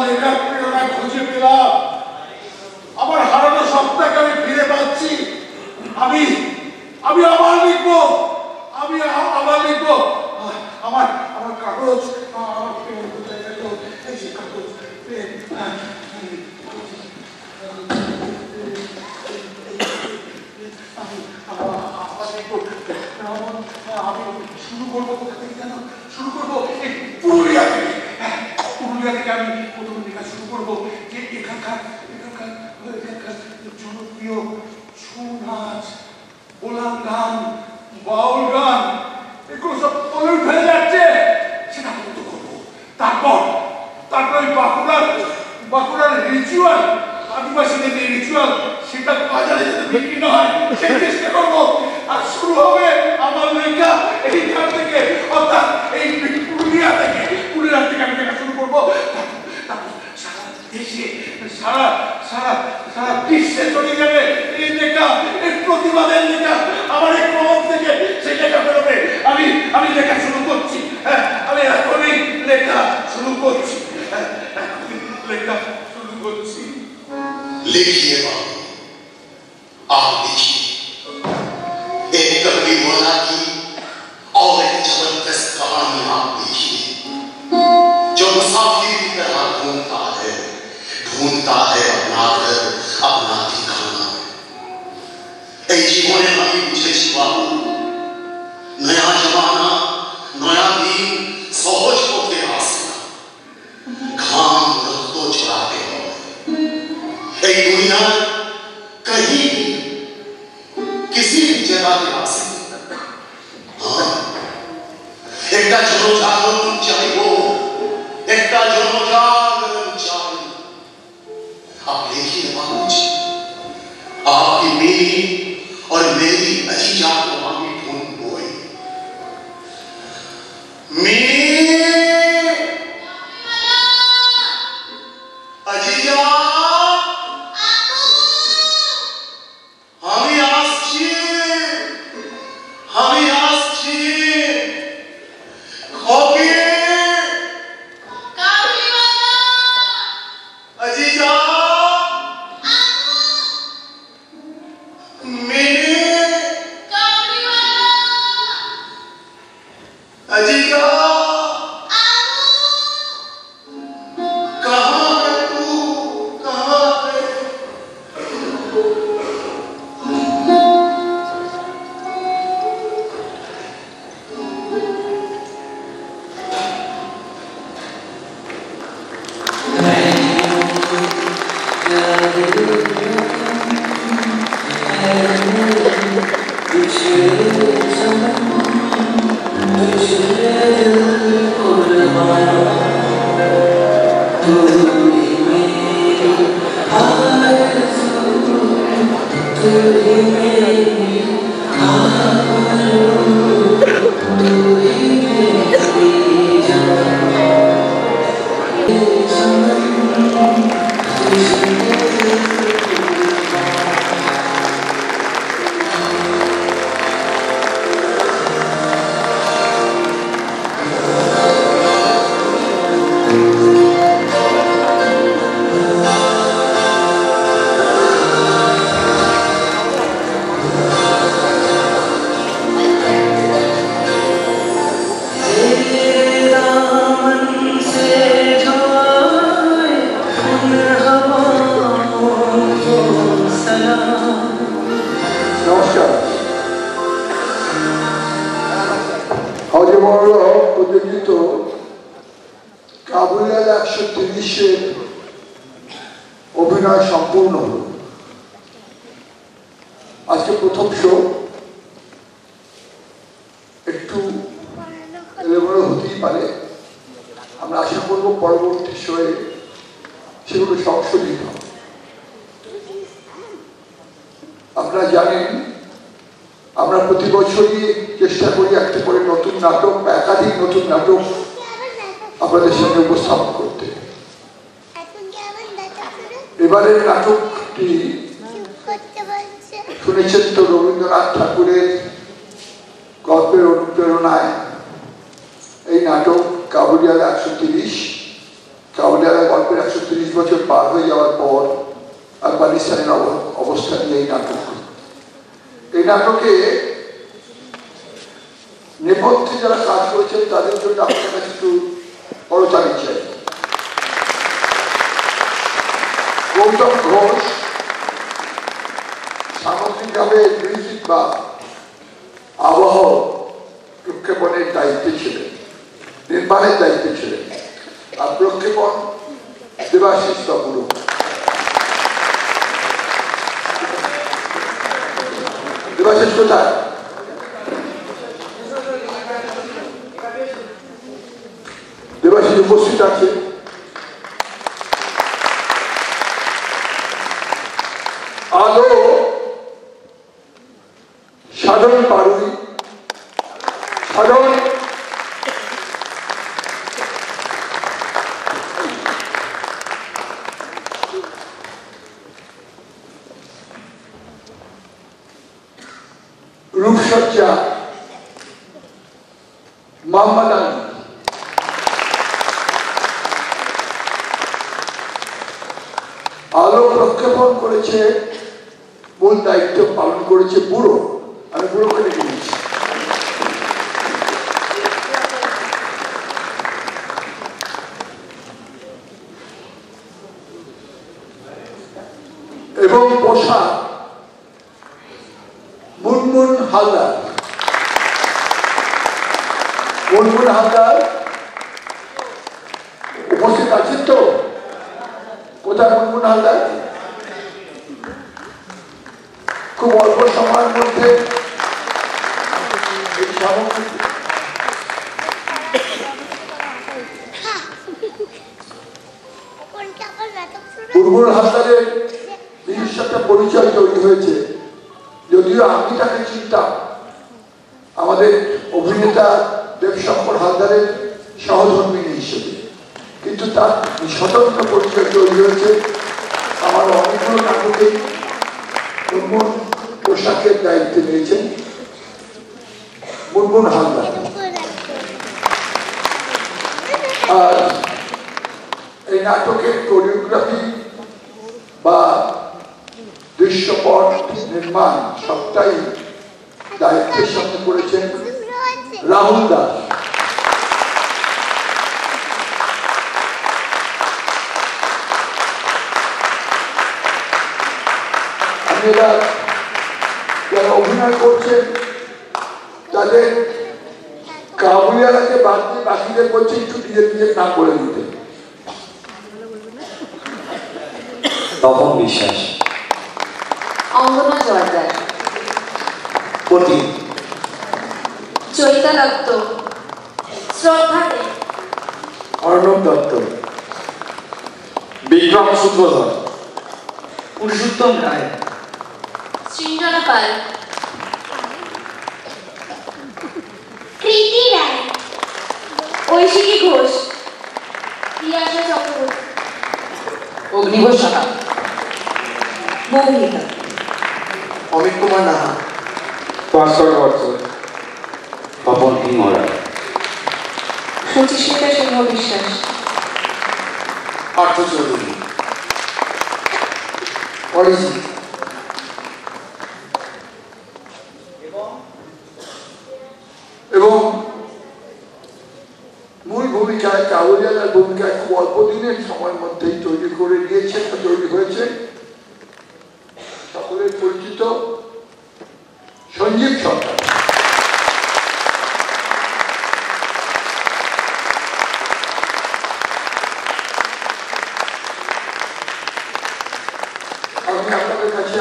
লেখার প্রেরণা খুঁজে পেলাম। আমার হারানো সত্তাকে আমি ফিরে পাচ্ছি। আমি আবার লিখবো, আমি আবার লিখবো। আমার কাগজ, আমার পেন কোথায় গেল? এই যে কাগজ, পেন, আমি শুরু করবো কোথা থেকে জানো? শুরু করবো এই পুরুলিয়া থেকে। পুরুলিয়া থেকে আমি প্রথমে লেখা শুরু করবো যে এখানকার জনপ্রিয় ছৌ নাচ, বোলান গান, বাউল গান, এগুলো সব তলে উঠে যাচ্ছে, সেটা বন্ধ করবো। তারপর ওই বাঁকুড়ার রিচুয়াল, আদিবাসীদের যে রিচুয়াল, সেটা বাজারে যাতে বিক্রি না হয় সেই চেষ্টা করবো। আর শুরু হবে আমার লেখা এইখান থেকে, অর্থাৎ এই পুরুলিয়া থেকে আমি লেখা শুরু করবো। তারপর সারা দেশে, সারা বিশ্বে চলে যাবে এই লেখা, এই প্রতিবাদের লেখা। আমার এই কলম থেকে সেই লেখা বেরোবে। আমি লেখা শুরু করছি। আমি এখনই লেখা শুরু করছি। लिखिए बाबू, आप लिखिए। एक कवि मोना की और एक जबरदस्त कहानी आप लिखिए, जो मुसाफिर की तरह ढूंढता है अपना घर, अपना ठिकाना। এই জীবনে আমি বুঝেছি বাবু, নয়া জমানা, নয়া দিন সহজ পথে আসে না, ঘাম রক্ত ছড়াতে হয়। এই দুনিয়া कहीं भी किसी भी जगह पे आ सकती है। एक जनजागरण चाहिए, एक जनजागरण चाहिए। आप देखिए बाबूजी, आपकी मेरी और मेरी अजीजा को हमें ढूंढ बोए। अजीजा कावड़ी অভিনয় সম্পূর্ণ হল। আজকে প্রথম শো একটু এলোমেলো হতেই পারে, আমরা আশা করব পরবর্তী শোয়ে সেগুলো সংশোধিত হবে। আপনারা জানেন আমরা প্রতি বছরই চেষ্টা করি একটা করে নতুন নাটক বা একাধিক নতুন নাটক আপনাদের সামনে উপস্থাপন করতে। এবারের নাটকটি শুনেছেন তো, রবীন্দ্রনাথ ঠাকুরের গল্পের অনুপ্রেরণায় এই নাটক কাবুলিওয়ালা 130। কাবুলিওয়ালা গল্পের 130 বছর পার হয়ে যাওয়ার পর আফগানিস্তানের অবস্থা নিয়ে এই নাটক। এই নাটকে নেপথ্যে যারা কাজ করেছেন তাদের জন্য আপনার কাছে একটু করতালি চাই। গৌতম ঘোষ সামগ্রিকভাবে মিউজিক বা আবহ প্রক্ষেপণের দায়িত্বে ছিলেন, নির্মাণের দায়িত্বে ছিলেন, আর প্রক্ষেপণ দেবাশিস বাবুরও। দেবাশিস কোথায়? দেবাশিস উপস্থিত আছে। আলো সাধারণ পারুই, সাধারণ রূপসজ্জা মোহাম্মদ আলী, আলো প্রক্ষেপণ করেছে, মূল দায়িত্ব পালন করেছে বুড়ো। আমি বুড়োকে ডেকে নিয়েছি। এবং পোশাক মুনমুন হালদার। মুনমুন হালদার উপস্থিত আছেন তো? কোথায় মুনমুন হালদার? খুব অল্প সময়ের মধ্যে মুনমুন হালদারের নিজস্ব একটা পরিচয় তৈরি হয়েছে। যদিও আমি তাকে চিনতাম আমাদের অভিনেতা দেবশঙ্কর হালদারের সহধর্মিনী হিসেবে, কিন্তু তার স্বতন্ত্র পরিচয় তৈরি হয়েছে। আমার অনেকগুলো নাটকে মুনমুন পোশাকের দায়িত্ব নিয়েছেন মুনমুন হালদার। আর এই নাটকের কোরিওগ্রাফি বা দৃশ্যপট নির্মাণ সবটাই দায়িত্বের সাথে করেছেন রাহুল দাস। আপনারা যারা অভিনয় করছেন তাদের কাবুলিওয়ালাকে বাদ দিয়ে বাকিদের বলছে একটু নিজের নিজের নাম বলে দিতে। তপন বিশ্বাস, অঙ্গনা জর্দার, প্রতীক, চৈতা দত্ত, শ্রদ্ধা দে, অর্ণব দত্ত, বিক্রম সূত্রধর, পুরুষোত্তম রায়, সৃঞ্জনা পাল, কৃতি রায়, ঐশিকী ঘোষ, প্রিয়াশা চক্রবর্তী, অগ্নিঘোষ সাহা, মৌমিতা, অমিত কুমার নাহা, ভাস্কর বর্ষ, তপন হিমরা, সুচিস্মিতা সিংহ বিশ্বাস, পার্থ চৌধুরী, অরিজিৎ, এবং মূল ভূমিকায় কাবুলিয়ালার ভূমিকায় খুব অল্প দিনের সময়ের মধ্যেই তৈরি করে নিয়েছেন, তৈরি হয়েছে সকলের পরিচিত সঞ্জীব সরকার। আমি আপনাদের কাছে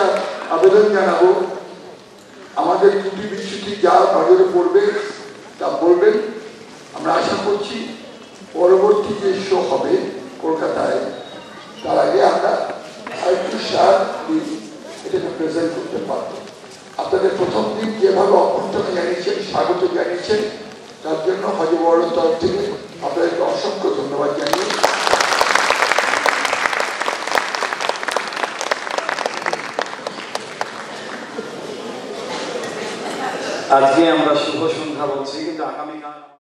আবেদন জানাবো, আমাদের ত্রুটি বিচ্যুতি যা নজরে পড়বে তা বলবেন। আমরা আশা করছি পরবর্তী যে শো হবে কলকাতায়, তার আগে আমরা আরেকটু এটাকে প্রেজেন্ট করতে পারবো। আপনাদের প্রথম দিন যেভাবে অভ্যর্থনা জানিয়েছেন, স্বাগত জানিয়েছেন, তার জন্য হজবরণ তরফ থেকে আপনাদেরকে অসংখ্য ধন্যবাদ জানিয়ে আজকে আমরা শুভ সন্ধ্যা বলছি